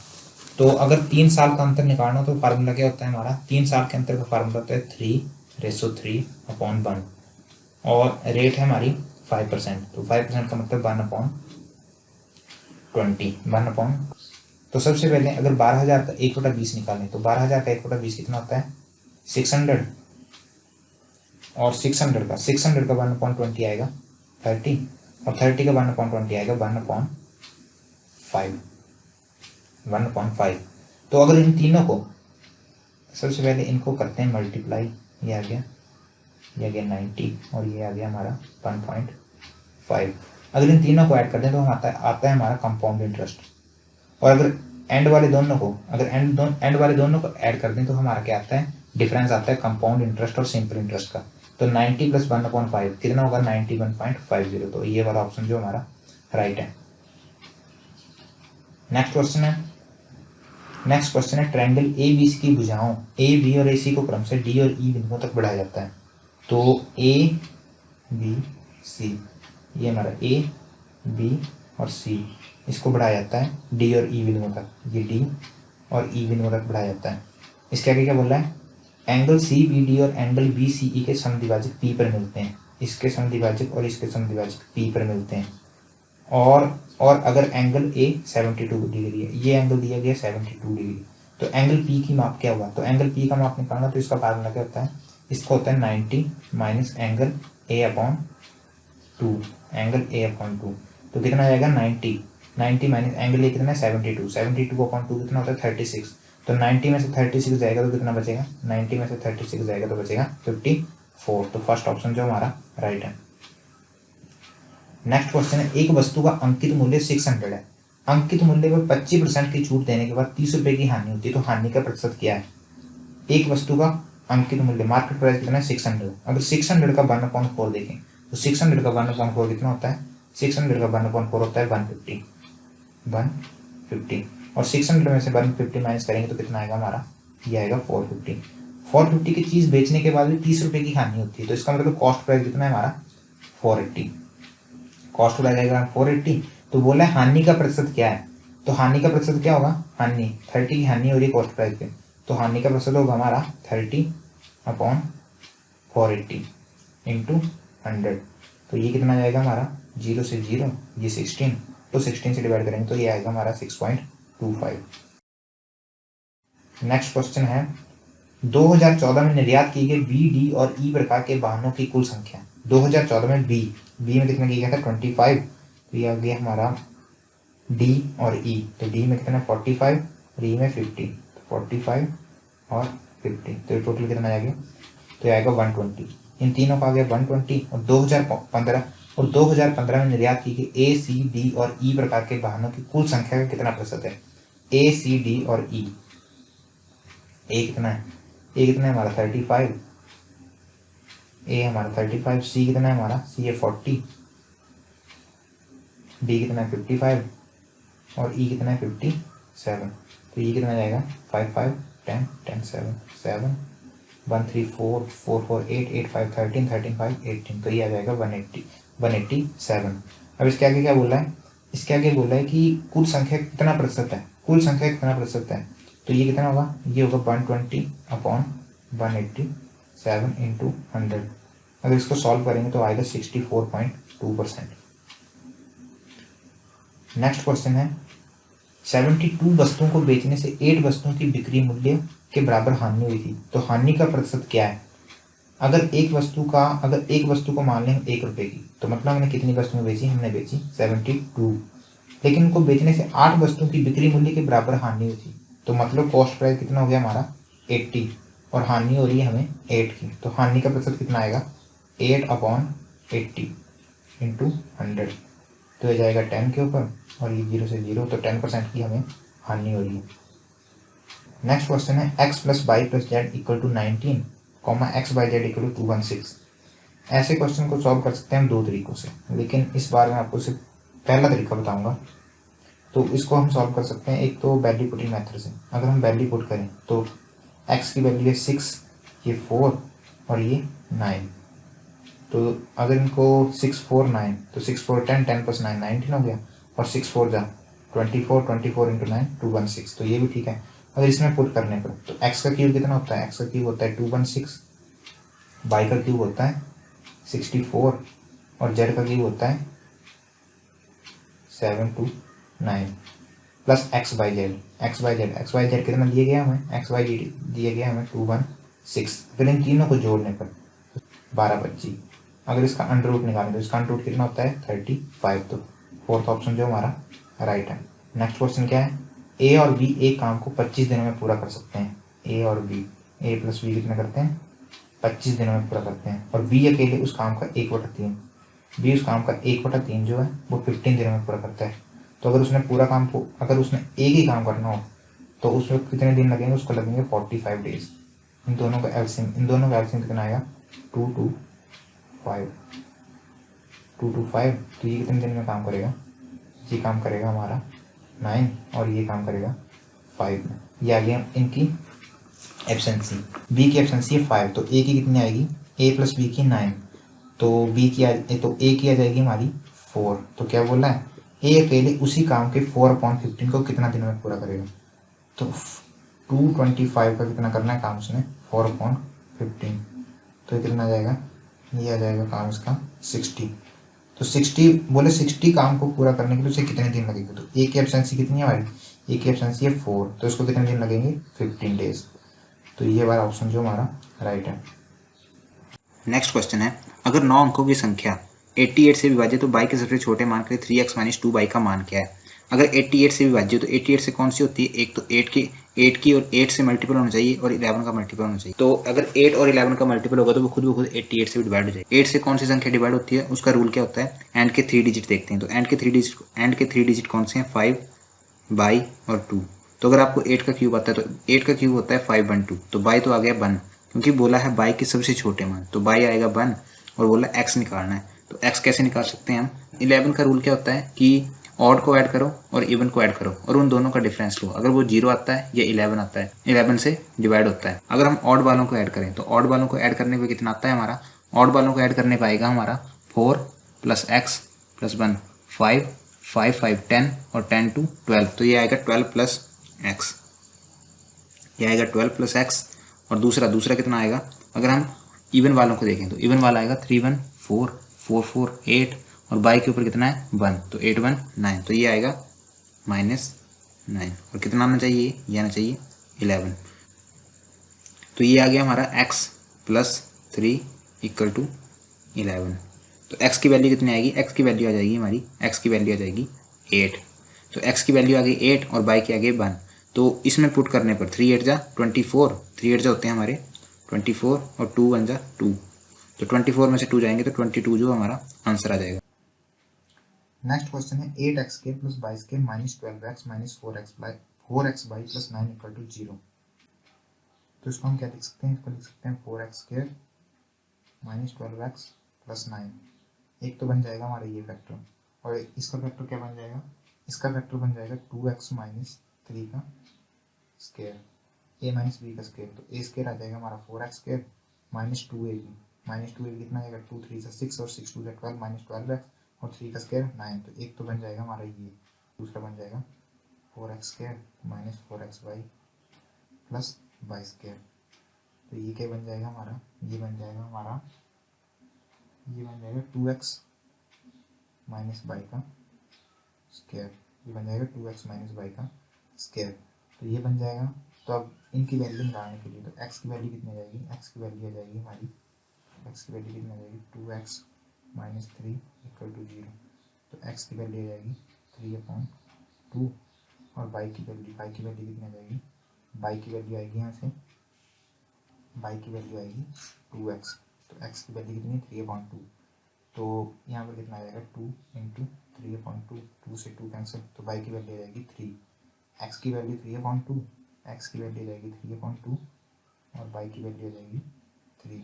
तो अगर 3 साल का अंतर निकालना तो फार्मूला क्या होता है हमारा, 3 साल के अंतर का फार्मूला होता है 3/3/1, और रेट है हमारी 5%, तो 5% का मतलब 1/20। तो सबसे पहले अगर 12,000 का 1/20 निकालें तो 12,000 का 1/20 कितना होता है 600, और 600 का 1/20 आएगा 30, और 30 का 1/20 आएगा 1/5। तो अगर इन तीनों को सबसे पहले इनको करते हैं मल्टीप्लाई, ये आ गया 90 और ये आ गया हमारा 1.5। अगर इन तीनों को ऐड करते हैं तो हम आता है हमारा कंपाउंड इंटरेस्ट। और अगर एंड वाले दोनों को ऐड कर दें तो हमारा क्या आता है, डिफरेंस आता है कंपाउंड इंटरेस्ट और सिंपल इंटरेस्ट का। तो 90 + 1/5 कितना होगा 91.50। तो ये वाला ऑप्शन जो हमारा राइट है। नेक्स्ट क्वेश्चन है ट्रायंगल ए बी सी की भुजाओं ए बी और ए सी को क्रमशः डी और ई बिंदुओं तक बढ़ाया जाता है। तो ए बी सी, ये हमारा ए बी और सी, इसको बढ़ाया जाता है डी और ई बिंदुओं तक, ये डी और ई बिंदुओं तक बढ़ाया जाता है। इसके आगे क्या बोल रहा है, एंगल सी बी डी और एंगल बी सी ई के समद्विभाजक पी पर मिलते हैं, इसके समद्विभाजक और इसके समद्विभाजक पी पर मिलते हैं। और अगर एंगल ए 72 डिग्री है, ये एंगल दिया गया 72 डिग्री, तो एंगल पी की माप क्या होगा। तो एंगल पी का माप निकालना तो इसका फार्मूला क्या होता है, इसका होता है 90 माइनस एंगल A/2, तो कितना आ जाएगा 90 माइनस एंगल ए कितना है 72/2 कितना होता है 36। तो 90 में से 36 जाएगा तो कितना बचेगा, 90 में से 36 जाएगा तो बचेगा 54। तो फर्स्ट ऑप्शन जो हमारा राइट है। नेक्स्ट क्वेश्चन है एक वस्तु का अंकित मूल्य 600 है, अंकित मूल्य पर 25% की छूट देने के बाद 30 रुपए की हानि होती है, तो हानि का प्रतिशत क्या है। एक वस्तु का अंकित मूल्य मार्केट प्राइस कितना है 600, अगर 600 का 1/4 देखें तो 600 का 1/4 कितना होता है, 600 का 1/4 होता है 150, और 600 में से 150 माइनस करेंगे तो कितना आएगा हमारा, ये आएगा 450। 450 की चीज़ बेचने के बाद भी 30 रुपये की हानि होती है, तो इसका मतलब कॉस्ट प्राइस कितना है हमारा 480। कॉस्ट प्राइस आएगा 480। तो बोला है हानि का प्रतिशत क्या है, तो हानि का प्रतिशत क्या होगा, हानि 30 की हानि हो रही है कॉस्ट प्राइस पे, तो हानि का प्रतिशत होगा हमारा 30/480 इंटू 100। तो ये कितना जाएगा हमारा 0 से 0, ये 16, तो 16 से डिवाइड करेंगे तो ये आएगा हमारा 6.25। नेक्स्ट क्वेश्चन है 2014 में निर्यात की गई बी, डी और ई प्रकार के वाहनों की कुल संख्या। 2014 में बी में कितना किया गया था 25, तो ये आ गया हमारा डी और ई, तो डी में कितना 45 और ई में 50, तो 45 और 50, तो ये टोटल कितना आएगा, तो ये आएगा 120। इन तीनों का आ गया 120। और 2015 में निर्यात की गई ए, सी, डी और ई प्रकार के वाहनों की कुल संख्या का कितना प्रतिशत है, ए, सी, डी और ई। ए कितना है, ए कितना है हमारा 35, ए हमारा 35, सी कितना है हमारा, सी है 40, डी कितना है 55 और ई कितना है 57। तो ये कितना जाएगा 5 5 10 10 7 7 1 3 4 4 4 8 8 5 13 13 5 18, तो ये आ जाएगा 187। अब इसके आगे क्या बोल रहा है, इसके आगे बोल रहा है कि कुल संख्या कितना प्रतिशत है, कुल संख्या कितना प्रतिशत है, तो ये कितना होगा, ये होगा 120/187 इंटू 100। अगर इसको सॉल्व करेंगे तो आएगा 64.2%। नेक्स्ट क्वेश्चन है 72 वस्तुओं को बेचने से 8 वस्तुओं की बिक्री मूल्य के बराबर हानि हुई थी, तो हानि का प्रतिशत क्या है। अगर एक वस्तु को मान लें 1 रुपए की, तो मतलब हमने कितनी वस्तुएं बेची, हमने बेची 72, लेकिन उनको बेचने से 8 वस्तुओं की बिक्री मूल्य के बराबर हानि हुई थी, तो मतलब कॉस्ट प्राइस कितना हो गया हमारा 80 और हानि हो रही है हमें 8 की, तो हानि का प्रतिशत कितना आएगा 8/80 इंटू 100, तो ये जाएगा 10 के ऊपर और ये 0 से 0, तो 10% की हमें हानि हो रही है। नेक्स्ट क्वेश्चन है x + y + z = 19, x by z = 216। ऐसे क्वेश्चन को सॉल्व कर सकते हैं हम दो तरीकों से, लेकिन इस बार मैं आपको सिर्फ पहला तरीका बताऊंगा। तो इसको हम सॉल्व कर सकते हैं एक तो वैल्यू पुटिंग मेथड से। अगर हम वैल्यू पुट करें तो x की वैल्यू है 6, ये 4 और ये 9, तो अगर इनको 6 4 9, तो 6 4 10 10 + 9 19 हो गया, और 6 4 जा 24 24 इंटू 9 216, तो ये भी ठीक है। अगर इसमें पुट करने पर तो x का क्यूब कितना होता है, x का क्यूब होता है 216, y का क्यूब होता है 64 और z का क्यूब होता है 729 प्लस x बाई जेड कितना दिया गया हमें, x बाई जेड दिया गया हमें 216। फिर इन तीनों को जोड़ने पर 1225, अगर इसका अंडर रूट निकालें तो इसका अंडर रूट कितना होता है 35, तो फोर्थ ऑप्शन जो हमारा राइट है। नेक्स्ट क्वेश्चन क्या है, ए और बी एक काम को 25 दिनों में पूरा कर सकते हैं। ए और बी, ए प्लस बी कितना करते हैं 25 दिनों में पूरा करते हैं, और बी अकेले उस काम का 1/3, बी उस काम का 1/3 जो है वो 15 दिनों में पूरा करता है। तो अगर उसने पूरा काम को, अगर उसने एक ही काम करना हो तो उसमें कितने दिन लगेंगे, उसको लगेंगे 45 डेज। इन दोनों का एल्सियम कितना आएगा 2 2 5, तो ये कितने दिन में काम करेगा, ये काम करेगा हमारा 9 और ये काम करेगा 5 में। ये आ गया इनकी एब्सेंसी, बी की एब्सेंसी है 5, तो ए की कितनी आएगी, ए प्लस बी की 9, तो बी की तो ए की आ जाएगी हमारी 4। तो क्या बोल रहा है, ए अकेले उसी काम के 4/15 को कितना दिन में पूरा करेगा, तो 225 का कितना करना है काम उसने 4/15, तो ये कितना आ जाएगा, ये आ जाएगा काम इसका 60। तो 60 बोले 60 काम को पूरा करने के लिए उसे कितने दिन लगेंगे, तो ए की एब्सेंसी कितनी है हमारी, ए की एब्सेंसी है 4, तो इसको कितने दिन लगेंगे 15 डेज। तो ये वाला ऑप्शन जो हमारा राइट है। नेक्स्ट क्वेश्चन है, अगर 9 अंकों की संख्या 88 से विभाजित तो बाई के सबसे छोटे मान के 3x - 2y का मान क्या है। अगर 88 से विभाजित तो 88 से कौन सी होती है, एक तो 8 की और 8 से मल्टीपल होना चाहिए और 11 का मल्टीपल होना चाहिए। तो अगर 8 और 11 का मल्टीपल होगा तो वो खुद ब खुद 88 से भी डिवाइड हो जाएगी। 8 से कौन सी संख्या डिवाइड होती है, उसका रूल क्या होता है, एंड के 3 डिजिट देखते हैं। तो एंड के 3 डिजिट कौन से हैं, 5 बाई और 2। तो अगर आपको 8 का क्यूब आता है तो 8 का क्यूब होता है 5/2, तो बाई तो आ गया 1, क्योंकि बोला है बाई के सबसे छोटे मान, तो बाई आएगा 1 और बोला x निकालना है। तो x कैसे निकाल सकते हैं हम, 11 का रूल क्या होता है कि ऑड को ऐड करो और इवन को ऐड करो और उन दोनों का डिफरेंस लो। अगर वो 0 आता है या 11 आता है, 11 से डिवाइड होता है। अगर हम ऑड वालों को ऐड करें तो ऑड वालों को ऐड करने पे कितना आता है हमारा? ऑड वालों को ऐड करने पे आएगा हमारा 4 प्लस एक्स प्लस 1 5 5 5 10 और 10 to 12, तो ये आएगा 12 प्लस एक्स, ये आएगा 12 प्लस एक्स। और दूसरा कितना आएगा? अगर हम इवन वालों को देखें तो इवन वाला आएगा 3 1 4 4 4 8 और बाई के ऊपर कितना है 1, तो 8 1 9, तो ये आएगा -9। और कितना आना चाहिए? ये आना चाहिए 11। तो ये आ गया हमारा x प्लस 3 इक्वल टू 11। तो x की वैल्यू कितनी आएगी? x की वैल्यू आ जाएगी हमारी, x की वैल्यू आ जाएगी 8। तो x की वैल्यू आ गई 8 और बाई की आ गई 1। तो इसमें पुट करने पर 3 8 जा 24, 3 8 जा होते हैं हमारे 24 और 2 1 जा 2, तो 24 में से 2 जाएंगे तो 22 जो हमारा आंसर आ जाएगा। नेक्स्ट क्वेश्चन है 8x square plus y square minus 12x minus 4x y plus 9 equal to 0। तो इसको हम क्या लिख सकते हैं? इसको लिख सकते हैं 4x square minus 12x plus 9। एक तो बन जाएगा हमारा ये फैक्टर, और इसका फैक्टर क्या बन जाएगा? इसका फैक्टर बन जाएगा 2x माइनस 3 का स्क्वायर, a माइनस बी का स्क्वायर। तो a स्क्वायर आ जाएगा हमारा 4x स्क्वायर माइनस 2ab कितना आएगा? 2 3 से 6 और 6 2 से 12 माइनस 12x और 3 का स्क्वायर 9। तो एक तो बन जाएगा हमारा ये, दूसरा बन जाएगा 4x square minus 4x y plus y square. तो ये क्या बन जाएगा हमारा? ये बन जाएगा हमारा, ये बन जाएगा 2x माइनस बाई का स्क्वायर, ये बन जाएगा 2x माइनस बाई का स्क्वायर। तो ये बन जाएगा। तो अब इनकी वैल्यू निकालने के लिए तो x की वैल्यू कितनी आ जाएगी? x की वैल्यू आ जाएगी हमारी, x की वैल्यू कितनी आ जाएगी? 2x minus 3 equal to 0। तो x की वैल्यू आ जाएगी 3/2 और y की वैल्यू कितनी आ जाएगी? y की वैल्यू आएगी यहाँ से, y की वैल्यू आएगी 2x। तो x की वैल्यू कितनी है? 3/2। तो यहाँ पर कितना आ जाएगा? 2 इंटू 3/2, 2 से 2 कैंसिल, तो y की वैल्यू आ जाएगी 3, x की वैल्यू 3/2, x की वैल्यू आ जाएगी 3/2 और y की वैल्यू आ जाएगी 3।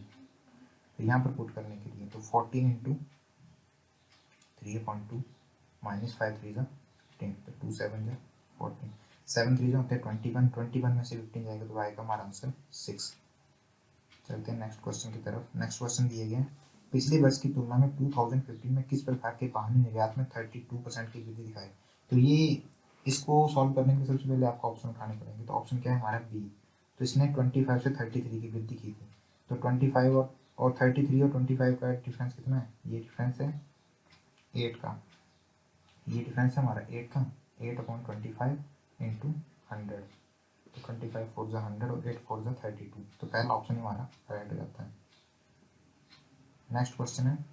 तो यहाँ पर पुट करने के लिए तो 14 इंटू 3/2 माइनस 5 3 जा 15, तो 2 7 जा 14, 7 3 जा होते हैं 21, 21 में से 15 जाएगा तो आएगा हमारा आंसर 6। चलते हैं नेक्स्ट क्वेश्चन की तरफ। नेक्स्ट क्वेश्चन दिए गए हैं, पिछले वर्ष की तुलना में 2015 में किस प्रकार के वाहन निर्यात में 32% की वृद्धि दिखाई? तो ये इसको सॉल्व करने के लिए सबसे पहले आपको ऑप्शन उठाने पड़ेंगे। तो ऑप्शन क्या है हमारा? बी। तो इसने 25 से 33 की वृद्धि की थी। तो 25 और 33 और 25 का डिफरेंस कितना है? ये डिफरेंस है 8 का, ये डिफरेंस है हमारा 8 का, 8/25 इंटू 100। तो 25 4 जा 100 और 8 4 जा 32, तो पहला ऑप्शन हमारा राइट हो जाता है। नेक्स्ट क्वेश्चन है,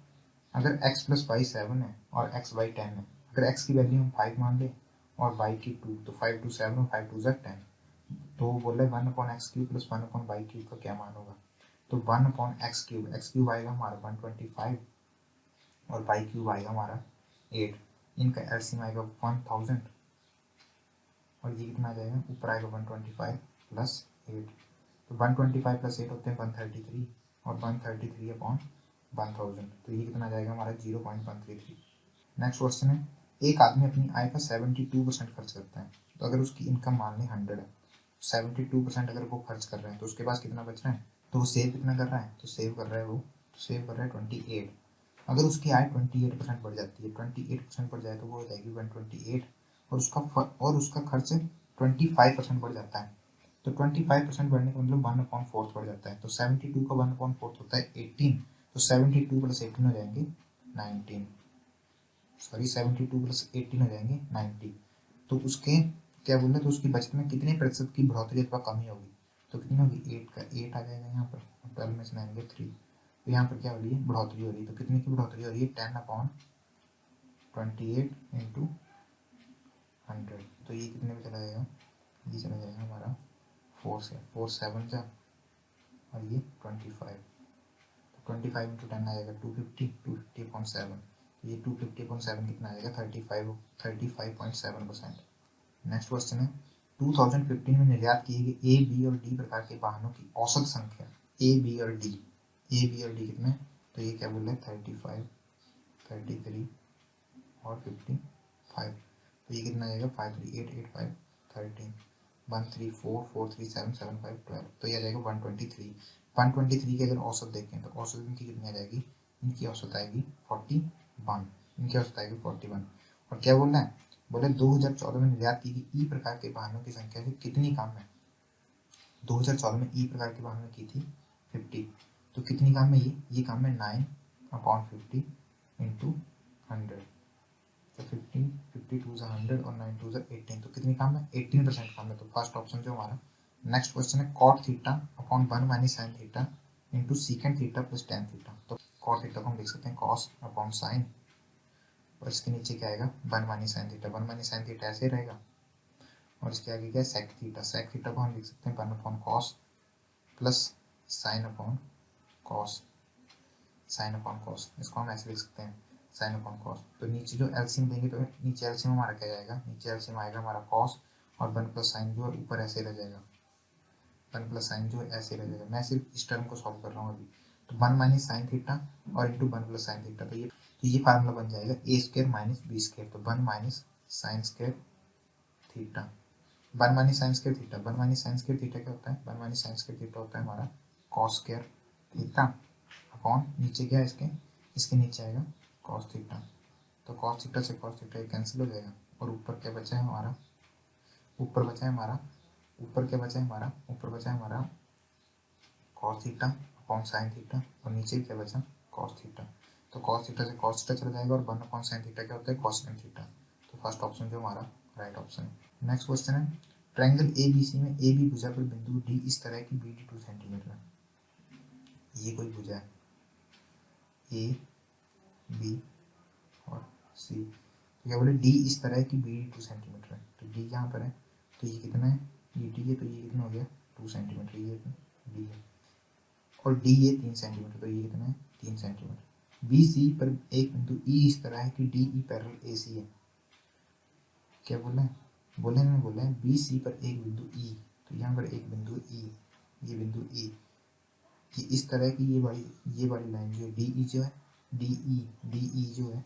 अगर x प्लस वाई 7 है और x वाई 10 है, अगर x की वैल्यू हम 5 मान लें और y की 2, तो 5 2 7 और 5 2 जा 10। तो वो बोल रहे 1/x³ प्लस 1/y³ का क्या मान होगा? तो 1/x³, x³ आएगा हमारा 125 और y³ आएगा हमारा 8। इनका एलसीएम आएगा 1000 और ये कितना आ जाएगा? ऊपर आएगा 125 प्लस 8। तो 125 प्लस 8 होते हैं 133 और 133/1000, तो ये कितना आ जाएगा हमारा? 0.133। नेक्स्ट क्वेश्चन है, एक आदमी अपनी आय का 72% खर्च करता है। तो अगर उसकी इनकम मान लें 100 है, 72% अगर वो खर्च कर रहे हैं तो उसके पास कितना बच रहा है? तो वो सेव कितना कर रहा है? तो सेव कर रहा है वो, तो सेव कर रहा है 28। अगर उसकी आय 28% बढ़ जाती है, 28% बढ़ जाए तो वो हो जाएगी 128 और उसका खर्च 25% बढ़ जाता है। तो 25% बढ़ने का मतलब 1/4 बढ़ जाता है। तो 72 का 1/4 होता है 18, तो 72 प्लस 18 हो जाएंगे 19, सॉरी 72 प्लस 18 हो जाएंगे 90। तो उसके क्या बोल रहे, तो उसकी बचत में कितने प्रतिशत की बढ़ोतरी अथवा कमी होगी? तो कितनी होगी? 8 का 8 आ जाएगा यहाँ पर, 12 में से 9 गए 3, तो यहाँ पर क्या हो रही है? बढ़ोतरी हो रही है। तो कितने की बढ़ोतरी हो रही है? 10/28 इंटू 100। तो ये कितने में चला जाएगा? ये चला जाएगा हमारा 4 से, 4 7 जा और ये 25, तो 25 इंटू 10 आ जाएगा 250, 250.7। तो ये 250.7 कितना आ जाएगा? 35.7%। नेक्स्ट क्वेश्चन है, 2015 में निर्यात किए गए ए बी और डी प्रकार के वाहनों की औसत संख्या, ए बी और डी, ए बी और डी कितने? तो ये क्या बोल रहे हैं? 35 33 और 55। तो ये कितना आएगा 5 3 8 8 5 13 1 3 4 4 3 7 7 5 12, तो ये आ जाएगा 123। 123 की अगर औसत देखें तो औसत इनकी कितनी आ जाएगी, इनकी औसत आएगी 41, इनकी औसत आएगी 41। और क्या बोल रहा है, बोले 2014 में निर्यात की गई ई प्रकार के वाहनों की संख्या से कितनी कम है। 2014 में ई प्रकार के वाहनों की थी 50, तो कितनी काम है ये काम है 9/50 इंटू 100, तो 15 52 से 100 और 9 2 से 18, तो कितनी काम है 18% काम है। तो फर्स्ट ऑप्शन जो हमारा। नेक्स्ट क्वेश्चन है cot theta upon 1 minus sine theta into secant theta plus tan theta. तो cot थीटा को हम लिख सकते हैं cos अपॉन साइन, और इसके नीचे क्या आएगा 1 minus sine theta, 1 minus sine theta ऐसे रहेगा, और इसके आगे क्या है सेक थीटा, सेक थीटा को हम लिख सकते हैं 1 upon cos plus sine upon cos, sine upon cos, इसको हम ऐसे लिख सकते हैं साइन अपॉन कॉस। तो नीचे जो एलसीएम देंगे तो नीचे एलसीएम हमारा क्या जाएगा, नीचे एलसीएम आएगा हमारा कॉस, और 1 प्लस साइन जो है ऊपर ऐसे रह जाएगा, 1 प्लस साइन जो है ऐसे रह जाएगा। मैं सिर्फ इस टर्म को सॉल्व कर रहा हूँ अभी। तो 1 माइनस साइन थीटा और इंटू 1 प्लस साइन थीटा, तो ये फार्मूला बन जाएगा ए स्क्वायर माइनस बी स्क्वायर। तो 1 minus sine square theta, 1 minus sine square theta, 1 minus sine square theta क्या होता है, 1 माइनस साइन स्क्वायर थीटा होता है हमारा कॉस स्क्वायर थीटा अपॉन नीचे क्या है इसके नीचे आएगा कॉस थीटा। तो कॉस थीटा से कॉस थीटा कैंसिल हो जाएगा, और ऊपर क्या बचा है हमारा, ऊपर क्या बचा है हमारा cos theta upon sine theta, और नीचे क्या बचा कॉस थीटा। तो कॉस थीटा से कॉस थीटा चला जाएगा, और 1 अपॉन साइन थीटा क्या होता है कॉसेकेंट थीटा। तो फर्स्ट ऑप्शन जो हमारा राइट ऑप्शन है। नेक्स्ट क्वेश्चन है ट्रायंगल ABC में ए बी भुजा पर बिंदु डी इस तरह की BD 2 सेंटीमीटर है। ये कोई भुजा है ए बी और सी, तो क्या बोले डी इस तरह की BD 2 सेंटीमीटर है। तो डी यहाँ पर है, तो ये कितना है, ये डी है, तो ये कितना हो गया 2 सेंटीमीटर, ये डी है, और डी ये 3 सेंटीमीटर, तो ये कितना है 3 सेंटीमीटर। बी सी पर एक बिंदु ई इस तरह है कि डी ई पैरेलल ए सी है। क्या बोला है, बोला है बी सी पर एक बिंदु ई, तो यहाँ पर एक बिंदु ई, ये बिंदु ई, ये इस तरह की ये वाली लाइन जो है डी ई जो है डी ई जो है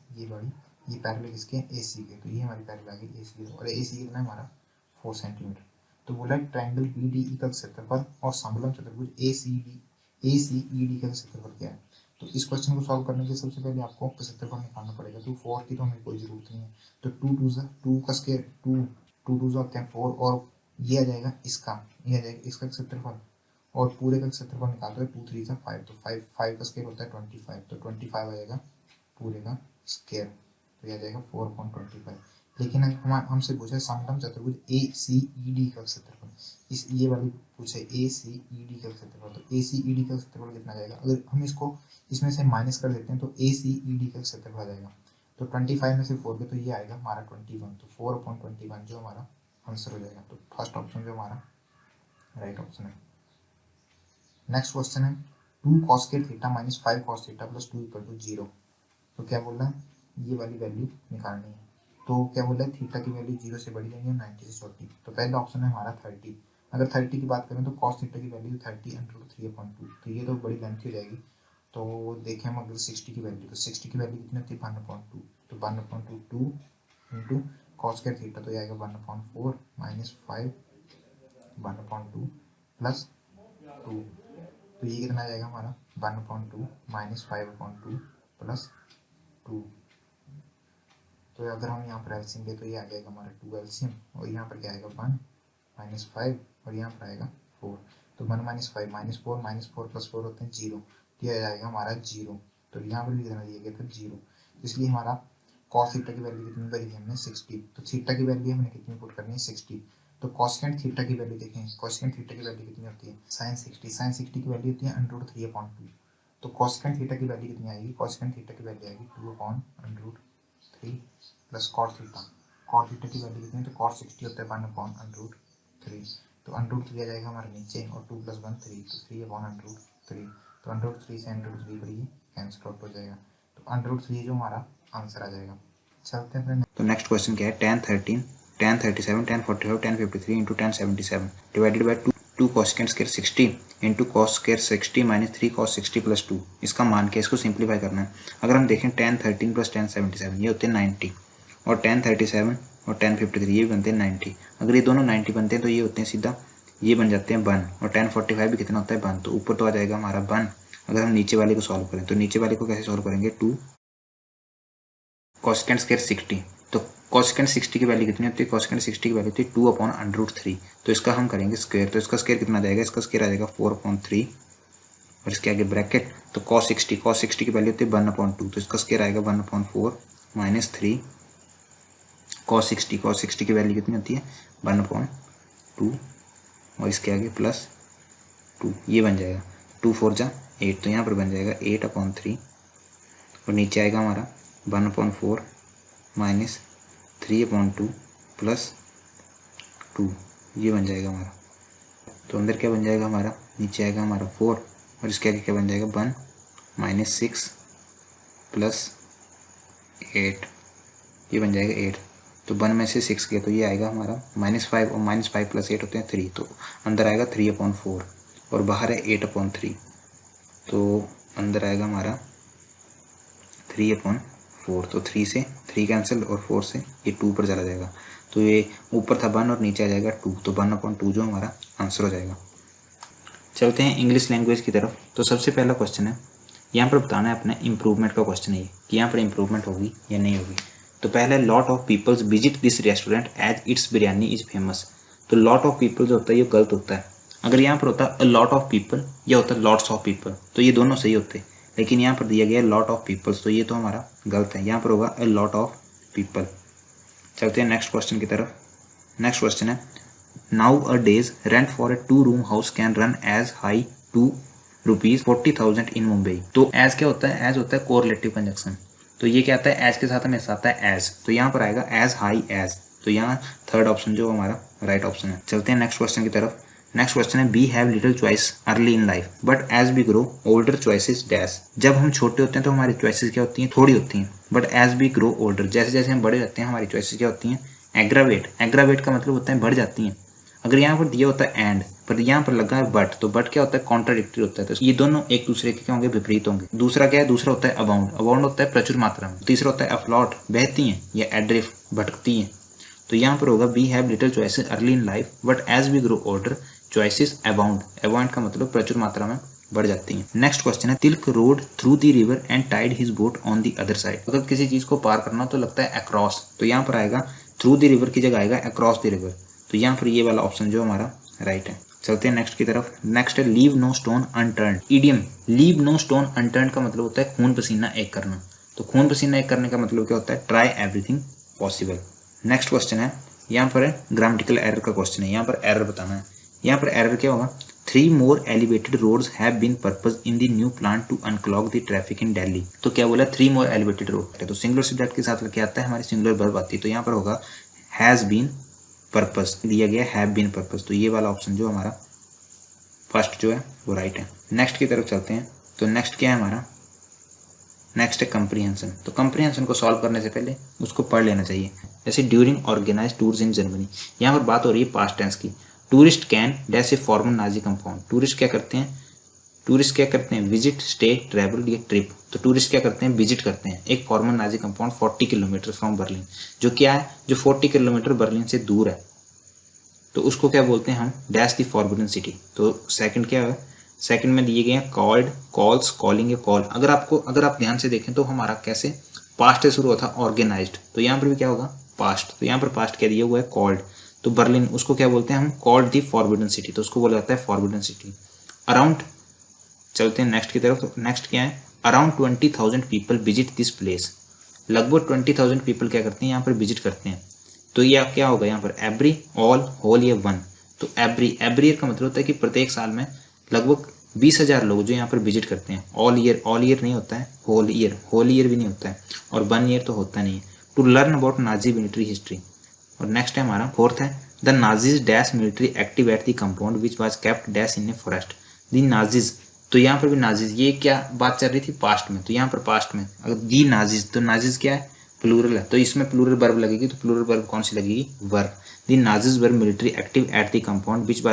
ये पैरेलल किसके ए सी के, तो ये हमारी पैरेलल आ गई ए सी, और ए सी कितना है हमारा 4 सेंटीमीटर। तो बोला ट्रायंगल बी डी ई का क्षेत्रफल और समलंब चतुर्भुज ए सी ई डी का क्षेत्रफल क्या है। तो इस क्वेश्चन को सॉल्व करने के लिए सबसे पहले आपको क्षेत्रफल निकालना पड़ेगा। तो 4 की तो हमें कोई जरूरत नहीं है, तो 2 का स्क्वायर 2 2 होते हैं 4, और ये आ जाएगा इसका क्षेत्रफल, और पूरे का क्षेत्रफल निकालते हैं 2 3 से 5, तो 5 का स्क्वायर होता है 25, तो 25 आ जाएगा पूरे का स्क्वायर, तो यह आ जाएगा 4.25। लेकिन हमसे पूछा समलंब चतुर्भुज ए सी ई डी का क्षेत्रफल, इस ये वाली पूछे ए सी ई डी का क्षेत्रफल, तो ए सी ई डी का क्षेत्रफल कितना आ जाएगा, अगर हम इसको इसमें से माइनस कर देते हैं तो ए सी ई डी का क्षेत्रफल आ जाएगा, तो 25 में से 4 के तो ये आएगा हमारा 21, तो 4.21 जो हमारा आंसर हो जाएगा। तो फर्स्ट ऑप्शन जो हमारा राइट ऑप्शन है। नेक्स्ट क्वेश्चन है 2 cos square theta minus 5 cos theta plus 2 equal to 0। तो क्या बोल रहा है, ये वाली वैल्यू निकालनी है। तो क्या बोल रहा है थीटा की वैल्यू 0 से बड़ी लेंगे 90 से छोटी, तो पहला ऑप्शन है हमारा 30। अगर 30 की बात करें तो cos थीटा की वैल्यू 30/3/2, तो ये तो बड़ी लेंथ हो जाएगी। तो देखें हम अगर 60 की वैल्यू, तो 60 की वैल्यू कितनी होती है 1/2, तो 1/2 इंटू cos स्क्वायर थीटा, तो ये आएगा 1/4 माइनस 5 1/2 प्लस 2, तो ये कितना आ जाएगा हमारा 1/2 माइनस 5/2 प्लस 2। तो अगर हम यहाँ पर एलसीएम ले तो ये आ जाएगा हमारा 2 एलसीएम, और यहाँ पर क्या आएगा 1 माइनस 5, और यहाँ पर आएगा 4, तो 1 माइनस 5 माइनस 4 प्लस 4 होते हैं 0, तो ये आ जाएगा हमारा 0, तो यहाँ पर भी कितना दिया गया था 0, तो इसलिए हमारा cos थीटा की वैल्यू कितनी भरी है हमने 60, तो थीटा की वैल्यू हमने कितनी पुट करनी है 60। तो कॉसेकेंट थीटा की वैल्यू देखें, कॉसेकेंट थीटा की वैल्यू कितनी होती है साइन 60 की वैल्यू होती है √3/2, तो कॉसेकेंट थीटा की वैल्यू कितनी आएगी, कॉसेकेंट थीटा की वैल्यू आएगी 2/√3 प्लस कॉट थीटा की वैल्यू कितनी है, तो कॉट 60 होता है 1/√3, तो √3 आ जाएगा हमारे नीचे, और 2 + 1 3, तो 3/√3, तो √3 से √3 पर ये कैंसिल आउट हो जाएगा, तो √3 जो हमारा आंसर आ जाएगा। चलते हैं। तो नेक्स्ट क्वेश्चन क्या है, tan 13 tan 37 tan 45 tan 53 into tan 77 divided by 2 cosecant square 60 into cos square 60 minus 3 cos 60 plus 2, इसका मान क्या है, इसको सिंप्लीफाई करना है। अगर हम देखें tan 13 प्लस tan 77 ये होते हैं 90, और tan 37 और 1053 ये भी बनते हैं 90। अगर ये दोनों 90 बनते हैं तो ये होते हैं सीधा, ये बन जाते हैं 1, और 1045 भी कितना होता है 1, तो ऊपर तो आ जाएगा हमारा 1। अगर हम नीचे वाले को सॉल्व करें तो नीचे वाले को कैसे सॉल्व करेंगे, 2 कोसेकेंट स्क्वायर 60, तो कोसेकेंट 60 की वैल्यू कितनी होती है, कोसेकेंट 60 की वैल्यू होती है 2/√3। तो इसका हम करेंगे स्क्वायर, तो इसका स्क्वायर कितना आ जाएगा, इसका स्क्वायर आ जाएगा 4/3 और इसके आगे ब्रैकेट, तो cos 60 की वैल्यू होती है 1/2, तो इसका स्क्वायर आएगा 1/4 माइनस 3 cos 60 की वैल्यू कितनी होती है 1/2 और इसके आगे प्लस 2, ये बन जाएगा 2 4 जा 8, तो यहाँ पर बन जाएगा 8/3 और नीचे आएगा हमारा 1/4 माइनस 3/2 प्लस 2, ये बन जाएगा हमारा। तो अंदर क्या बन जाएगा हमारा, नीचे आएगा हमारा 4 और इसके आगे क्या बन जाएगा 1 माइनस 6 प्लस 8, ये बन जाएगा 8। तो 1 में से 6 गया तो ये आएगा हमारा -5 और -5 प्लस 8 होते हैं 3, तो अंदर आएगा 3/4 और बाहर है 8/3, तो अंदर आएगा हमारा 3/4। तो 3 से 3 कैंसिल और 4 से ये 2 पर चला जाएगा, तो ये ऊपर था 1 और नीचे आ जाएगा 2, तो 1/2 जो हमारा आंसर हो जाएगा। चलते हैं इंग्लिश लैंग्वेज की तरफ। तो सबसे पहला क्वेश्चन है, यहाँ पर बताना है अपने इम्प्रूवमेंट का क्वेश्चन है ये कि यहाँ पर इम्प्रूवमेंट होगी या नहीं होगी। तो पहले lot of peoples visit this restaurant as it's biryani is famous. तो लॉट ऑफ पीपल जो होता है ये गलत होता है। अगर यहाँ पर होता है अ लॉट ऑफ पीपल या होता है लॉट्स ऑफ पीपल तो ये दोनों सही होते हैं, लेकिन यहाँ पर दिया गया है लॉट ऑफ पीपल्स, तो ये तो हमारा गलत है, यहाँ पर होगा अ लॉट ऑफ पीपल। चलते हैं नेक्स्ट क्वेश्चन की तरफ। नेक्स्ट क्वेश्चन है, nowadays rent for a 2-room house can run as high to ₹40,000 in Mumbai. तो एज क्या होता है, एज होता है कोरिलेटिव कंजक्शन, तो ये क्या आता है एज के साथ हमेशा आता है एज, तो यहाँ पर आएगा एज हाई एज, तो यहाँ थर्ड ऑप्शन जो हमारा राइट ऑप्शन है। चलते हैं नेक्स्ट क्वेश्चन की तरफ। नेक्स्ट क्वेश्चन है, we have little choice early in life but as we grow older choices dash. जब हम छोटे होते हैं तो हमारी चॉइसेस क्या होती हैं, थोड़ी होती हैं, but as we grow older, जैसे जैसे हम बड़े होते हैं हमारी चॉइसेस क्या होती हैं, एग्रावेट। एग्रावेट का मतलब होता है बढ़ जाती हैं। अगर यहाँ पर दिया होता है एंड पर यहाँ पर लगा है बट, तो बट क्या होता है कॉन्ट्राडिक्टरी होता है, तो ये दोनों एक दूसरे के क्या होंगे, विपरीत होंगे। दूसरा क्या है, दूसरा होता है अबाउंड। अबाउंड होता है प्रचुर मात्रा में। तीसरा होता है अफ्लॉट, बहती हैं, या एड्रिफ्ट, भटकती हैं। तो यहाँ पर होगा we have little choices early in life but as we grow older choices abound. Abound का मतलब प्रचुर मात्रा में बढ़ जाती हैं। नेक्स्ट क्वेश्चन है, Tilak rowed through the river and tied his boat on the other side. अगर किसी चीज को पार करना तो लगता है अक्रॉस, तो यहाँ पर आएगा थ्रू द रिवर की जगह आएगा अक्रॉस द रिवर, तो यहाँ पर ये वाला ऑप्शन जो हमारा राइट है। चलते हैं नेक्स्ट की तरफ। नेक्स्ट है, leave no stone unturned. Idiom leave no stone unturned का मतलब होता है खून पसीना एक करना, तो खून पसीना एक करने का मतलब क्या होता है, try everything possible. Next question है, यहाँ पर ग्रामेटिकल एरर का क्वेश्चन है, यहाँ पर एरर बताना है। यहाँ पर एरर क्या होगा, 3 more elevated roads have been proposed in the new plan to unclog the traffic in Delhi। तो क्या बोला, 3 more elevated road, तो सिंगुलर सब्जेक्ट के साथ क्या आता है, हमारी सिंगुलर वर्ब आती है, तो यहाँ पर होगा हैज बीन पर्पस, दिया गया हैव बीन पर्पस, तो ये वाला ऑप्शन जो हमारा फर्स्ट जो है वो राइट है। नेक्स्ट की तरफ चलते हैं। तो नेक्स्ट क्या है हमारा, नेक्स्ट है कंप्रीहेंशन। तो कंप्रीहेंशन को सॉल्व करने से पहले उसको पढ़ लेना चाहिए। जैसे during organise tours in Germany, यहाँ पर बात हो रही है पास्ट टेंस की। Tourist can dash a formal Nazi compound. Tourist क्या करते हैं, टूरिस्ट क्या करते हैं, विजिट, स्टे, ट्रैवल या ट्रिप। तो टूरिस्ट क्या करते हैं, विजिट करते हैं एक formal Nazi compound 40 kilometre from Berlin, जो क्या है, जो 40 किलोमीटर बर्लिन से दूर है, तो उसको क्या बोलते हैं हम, डैश द फॉरबिडन सिटी। तो सेकंड क्या है, सेकंड में दिए गए हैं कॉल्ड, कॉल्स, कॉलिंग या कॉल। अगर आप ध्यान से देखें तो हमारा कैसे पास्ट से शुरू होता है ऑर्गेनाइज्ड, तो यहाँ पर भी क्या होगा पास्ट, तो यहाँ पर पास्ट क्या दिया हुआ है कॉल्ड, तो बर्लिन उसको क्या बोलते हैं हम, कॉल्ड द फॉरबिडन सिटी, तो उसको बोला जाता है फॉरबिडन सिटी। अराउंड, चलते हैं नेक्स्ट की तरफ। तो नेक्स्ट क्या है, around 20,000 people visit this place. लगभग 20,000 पीपल क्या करते हैं, यहाँ पर विजिट करते हैं। तो ये क्या होगा यहाँ पर, एवरी, ऑल, होल या वन। तो एवरी ईयर का मतलब होता है कि प्रत्येक साल में लगभग 20,000 लोग जो यहाँ पर विजिट करते हैं। ऑल ईयर नहीं होता है, होल ईयर भी नहीं होता है, और 1 ईयर तो होता नहीं है। To learn about Nazi military history. और नेक्स्ट है हमारा फोर्थ है, the Nazis dash military active at the compound which was kept dash in a forest. The Nazis, तो यहाँ पर भी नाजीज, ये क्या बात चल रही थी पास्ट में, तो यहाँ पर पास्ट में अगर दी नाजीज, तो नाजीज क्या है, प्लूरल है, तो इसमें प्लूरल वर्ब लगेगी, तो प्लूरल वर्ब कौन सी लगेगी, verb. The Nazis were military active at the compound which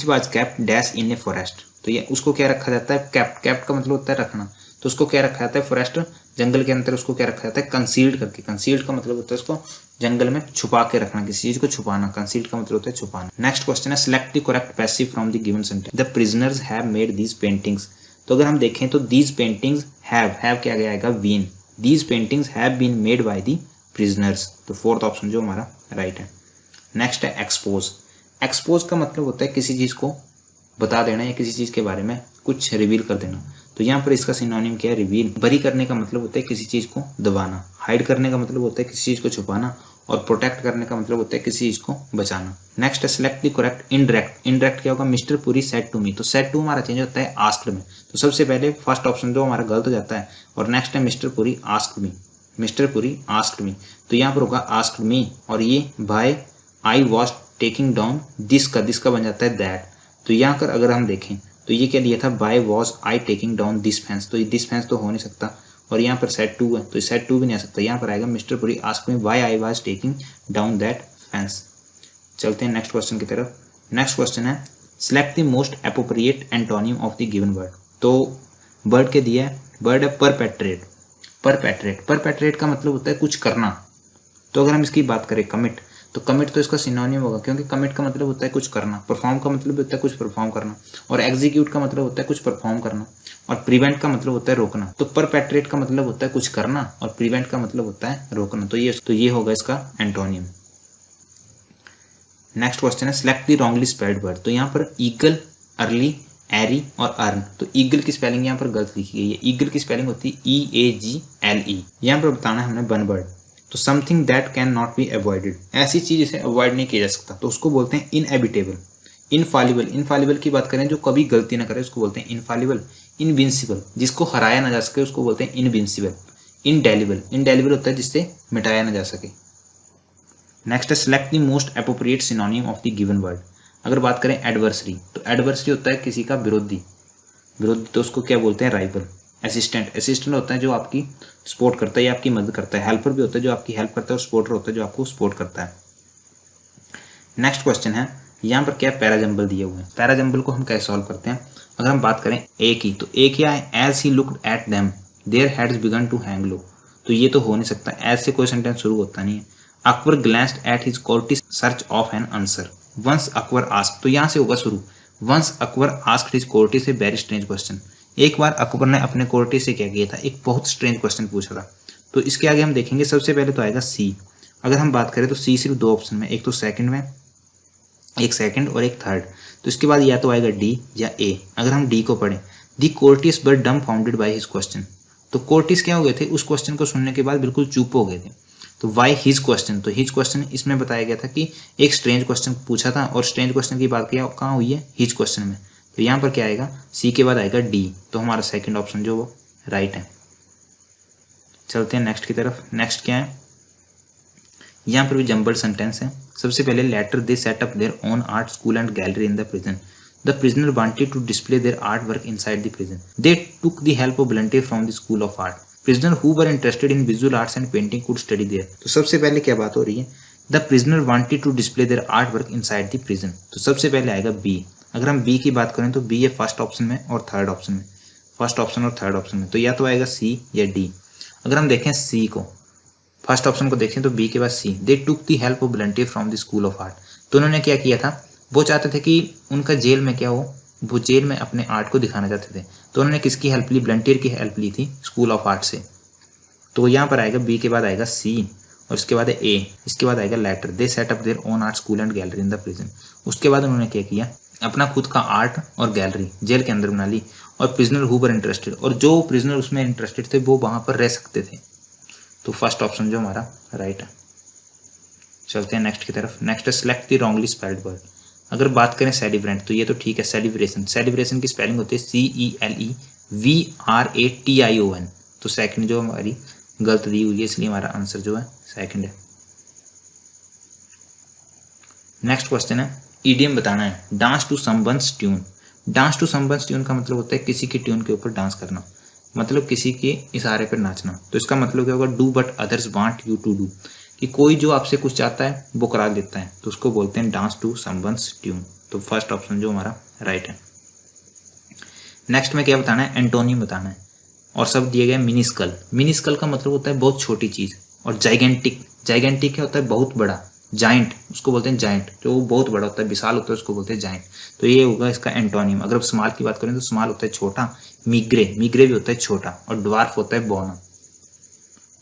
was kept dash in a forest. तो ये उसको क्या रखा जाता है, केप्ट का मतलब होता है रखना, तो उसको क्या रखा जाता है फॉरेस्ट जंगल के अंदर उसको क्या रखा जाता है, कंसील्ड करके। कंसील्ड का मतलब होता है उसको जंगल में छुपा के रखना, किसी चीज को छुपाना। कंसील्ड का मतलब होता है छुपाना। नेक्स्ट क्वेश्चन है select the correct passive from the given sentence. The prisoners have made these paintings. तो अगर हम देखें तो दीज पेंटिंग्स हैव क्या गया आएगा, been. These paintings have been made by the prisoners. तो फोर्थ ऑप्शन जो हमारा राइट है। नेक्स्ट है एक्सपोज। एक्सपोज का मतलब होता है किसी चीज को बता देना या किसी चीज के बारे में कुछ रिवील कर देना। तो यहाँ पर इसका सिनोनिम क्या है, रिवील। बरी करने का मतलब होता है किसी चीज को दबाना। हाइड करने का मतलब होता है किसी चीज को छुपाना। और प्रोटेक्ट करने का मतलब होता है किसी चीज को बचाना। नेक्स्ट है select the correct indirect. Indirect क्या होगा, Mister Puri said to me. तो सेड टू हमारा चेंज होता है आस्क्ड में। तो सबसे पहले फर्स्ट ऑप्शन जो हमारा गलत हो जाता है। और नेक्स्ट है Mister Puri asked me. Mister Puri asked me, तो यहाँ पर होगा आस्क्ड मी। और ये why I was taking down this का बन जाता है दैट। तो यहाँ कर अगर हम देखें तो ये क्या लिया था, why was I taking down this fence. तो ये दिस फेंस तो हो नहीं सकता। और यहाँ पर सेड टू है, तो सेड टू भी नहीं आ सकता। यहाँ पर आएगा mister Puri asked me why I was taking down that fence. चलते हैं नेक्स्ट क्वेश्चन की तरफ। नेक्स्ट क्वेश्चन है select the most appropriate antonym of the given word. तो वर्ड के दिया है, वर्ड है परपेट्रेट। परपेट्रेट, परपेट्रेट का मतलब होता है कुछ करना। तो अगर हम इसकी बात करें कमिट, तो कमिट तो इसका सिनोनिम होगा, क्योंकि कमिट का मतलब होता है कुछ करना। परफॉर्म का मतलब होता है कुछ परफॉर्म करना। और एग्जीक्यूट का मतलब होता है कुछ परफॉर्म करना। और प्रिवेंट का मतलब होता है रोकना। तो परपेट्रेट का मतलब होता है कुछ करना और प्रिवेंट का मतलब होता है रोकना। तो ये होगा इसका एंटोनियम। नेक्स्ट क्वेश्चन है select the wrongly spelled word. तो यहाँ पर ईगल, अर्ली, एरी और अर्न। तो ईगल की स्पेलिंग यहाँ पर गलत लिखी गई है। ईगल की स्पेलिंग होती है EAGLE। यहाँ पर बताना है हमने वन वर्ड। तो something that can not be avoided, ऐसी चीज इसे अवॉइड नहीं किया जा सकता, तो उसको बोलते हैं इनएबिटेबल। इनफॉलिबल, इनफॉलिबल की बात करें जो कभी गलती ना करे उसको बोलते हैं इनफॉलिबल। इनविंसिबल, जिसको हराया ना जा सके उसको बोलते हैं इनविंसिबल। इनडेलिबल, इनडेलिबल होता है जिससे मिटाया ना जा सके। नेक्स्ट है select the most appropriate synonym of the given word. अगर बात करें एडवर्सरी, तो एडवर्सरी होता है किसी का विरोधी। विरोधी तो उसको क्या बोलते हैं, राइवल। असिस्टेंट, असिस्टेंट होता है जो आपकी सपोर्ट करता है या आपकी मदद करता है। हेल्पर भी होता है जो आपकी हेल्प करता है। और सपोर्टर होता है जो आपको सपोर्ट करता है। नेक्स्ट क्वेश्चन है यहाँ पर क्या पैराजम्बल दिए हुए हैं। पैराजम्बल को हम कैसे सॉल्व करते हैं। अगर हम बात करें ए की, तो ए क्या है, as he looked at them their heads began to hang low. तो ये तो हो नहीं सकता, एज से कोई सेंटेंस शुरू होता नहीं है। Akbar glanced at his courtiers search of an answer. Once Akbar asked, तो यहाँ से होगा शुरू। Once Akbar asked his courtiers से वेरी स्ट्रेंज क्वेश्चन। एक बार अकबर ने अपने कोर्टी से क्या किया था, एक बहुत स्ट्रेंज क्वेश्चन पूछा था। तो इसके आगे हम देखेंगे, सबसे पहले तो आएगा सी। अगर हम बात करें तो सी सिर्फ दो ऑप्शन में, एक तो सेकंड में, एक सेकंड और एक थर्ड। तो इसके बाद या तो आएगा डी या ए। अगर हम डी को पढ़ें, the courtiers were dumbfounded by his question. तो कोर्टिस क्या हो गए थे, उस क्वेश्चन को सुनने के बाद बिल्कुल चुप हो गए थे। तो वाई हिज क्वेश्चन, तो हिज क्वेश्चन इसमें बताया गया था कि एक स्ट्रेंज क्वेश्चन पूछा था। और स्ट्रेंज क्वेश्चन की बात किया कहाँ हुई है, हिज क्वेश्चन में। तो यहाँ पर क्या आएगा, सी के बाद आएगा डी। तो हमारा सेकंड ऑप्शन जो वो राइट है। चलते हैं नेक्स्ट की तरफ। नेक्स्ट क्या है, यहाँ पर भी जम्बल्ड सेंटेंस है। सबसे पहले later they set up their own art school and gallery in the prison. The prisoner wanted to display their artwork inside the prison. They took the help of volunteer from the school of art. Prisoner who were interested in visual arts and painting could study there. तो सबसे पहले क्या बात हो रही है, The prisoner wanted to display their artwork inside the prison. तो सबसे पहले आएगा बी। अगर हम बी की बात करें तो बी है फर्स्ट ऑप्शन में और थर्ड ऑप्शन में, फर्स्ट ऑप्शन और थर्ड ऑप्शन में। तो या तो आएगा सी या डी। अगर हम देखें सी को, फर्स्ट ऑप्शन को देखें तो बी के बाद C. They took the help of volunteer from the school of art. तो उन्होंने क्या किया था, वो चाहते थे कि उनका जेल में क्या हो, वो जेल में अपने आर्ट को दिखाना चाहते थे। तो उन्होंने किसकी हेल्प ली, वॉलंटियर की हेल्प ली थी, स्कूल ऑफ आर्ट से। तो यहाँ पर आएगा बी के बाद आएगा सी और इसके बाद है ए। इसके बाद आएगा later they set up their own art school and gallery in the prison. उसके बाद उन्होंने क्या किया, अपना खुद का आर्ट और गैलरी जेल के अंदर बना ली। और प्रिजनर हु वर इंटरेस्टेड, और जो प्रिजनर उसमें इंटरेस्टेड थे वो वहां पर रह सकते थे। तो फर्स्ट ऑप्शन जो हमारा राइट है। चलते हैं नेक्स्ट की तरफ। नेक्स्ट है select the wrongly spelled word. अगर बात करें सेलिब्रेंट, तो ये तो ठीक है, सेलिब्रेशन। सेलिब्रेशन की स्पेलिंग होती है CELEVRATION। तो सेकंड जो हमारी गलत दी हुई है, इसलिए हमारा आंसर जो है सेकंड है। नेक्स्ट क्वेश्चन है ईडियम बताना है, dance to someone's tune. Dance to someone's tune का मतलब होता है किसी की ट्यून के ऊपर डांस करना, मतलब किसी के इशारे पर नाचना। तो इसका मतलब क्या होगा, do but others want you to do, कि कोई जो आपसे कुछ चाहता है वो करा देता है, तो उसको बोलते हैं डांस टू समवन्स ट्यून। तो फर्स्ट ऑप्शन जो हमारा राइट है। नेक्स्ट में क्या बताना है, एंटोनिम बताना है। और सब दिए गए मिनिस्कल। मिनिस्कल का मतलब होता है बहुत छोटी चीज़। और जाइगेंटिक, जाइगेंटिक क्या होता है? बहुत बड़ा। जाइंट, उसको बोलते हैं जाइंट, जो बहुत बड़ा होता है, विशाल होता है, उसको बोलते हैं जाइंट। तो ये होगा इसका एंटोनिम। अगर स्मॉल की बात करें तो स्मॉल होता है छोटा, मिग्रे, मिग्रे भी होता है छोटा, और ड्वार्फ होता है बोनम।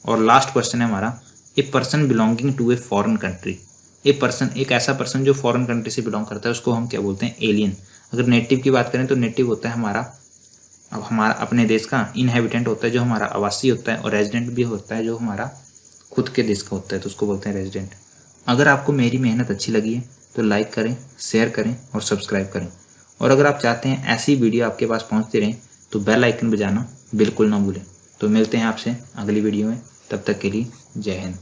और लास्ट क्वेश्चन है हमारा, a person belonging to a foreign country. A person, एक ऐसा पर्सन जो फॉरेन कंट्री से बिलोंग करता है, उसको हम क्या बोलते हैं? एलियन। अगर नेटिव की बात करें तो नेटिव होता है हमारा, अब हमारा अपने देश का। इनहेबिटेंट होता है जो हमारा आवासी होता है, और रेजिडेंट भी होता है जो हमारा खुद के देश का होता है, तो उसको बोलते हैं रेजिडेंट। अगर आपको मेरी मेहनत अच्छी लगी है तो लाइक करें, शेयर करें और सब्सक्राइब करें। और अगर आप चाहते हैं ऐसी वीडियो आपके पास पहुंचती रहें तो बेल आइकन बजाना बिल्कुल ना भूलें। तो मिलते हैं आपसे अगली वीडियो में, तब तक के लिए जय हिंद।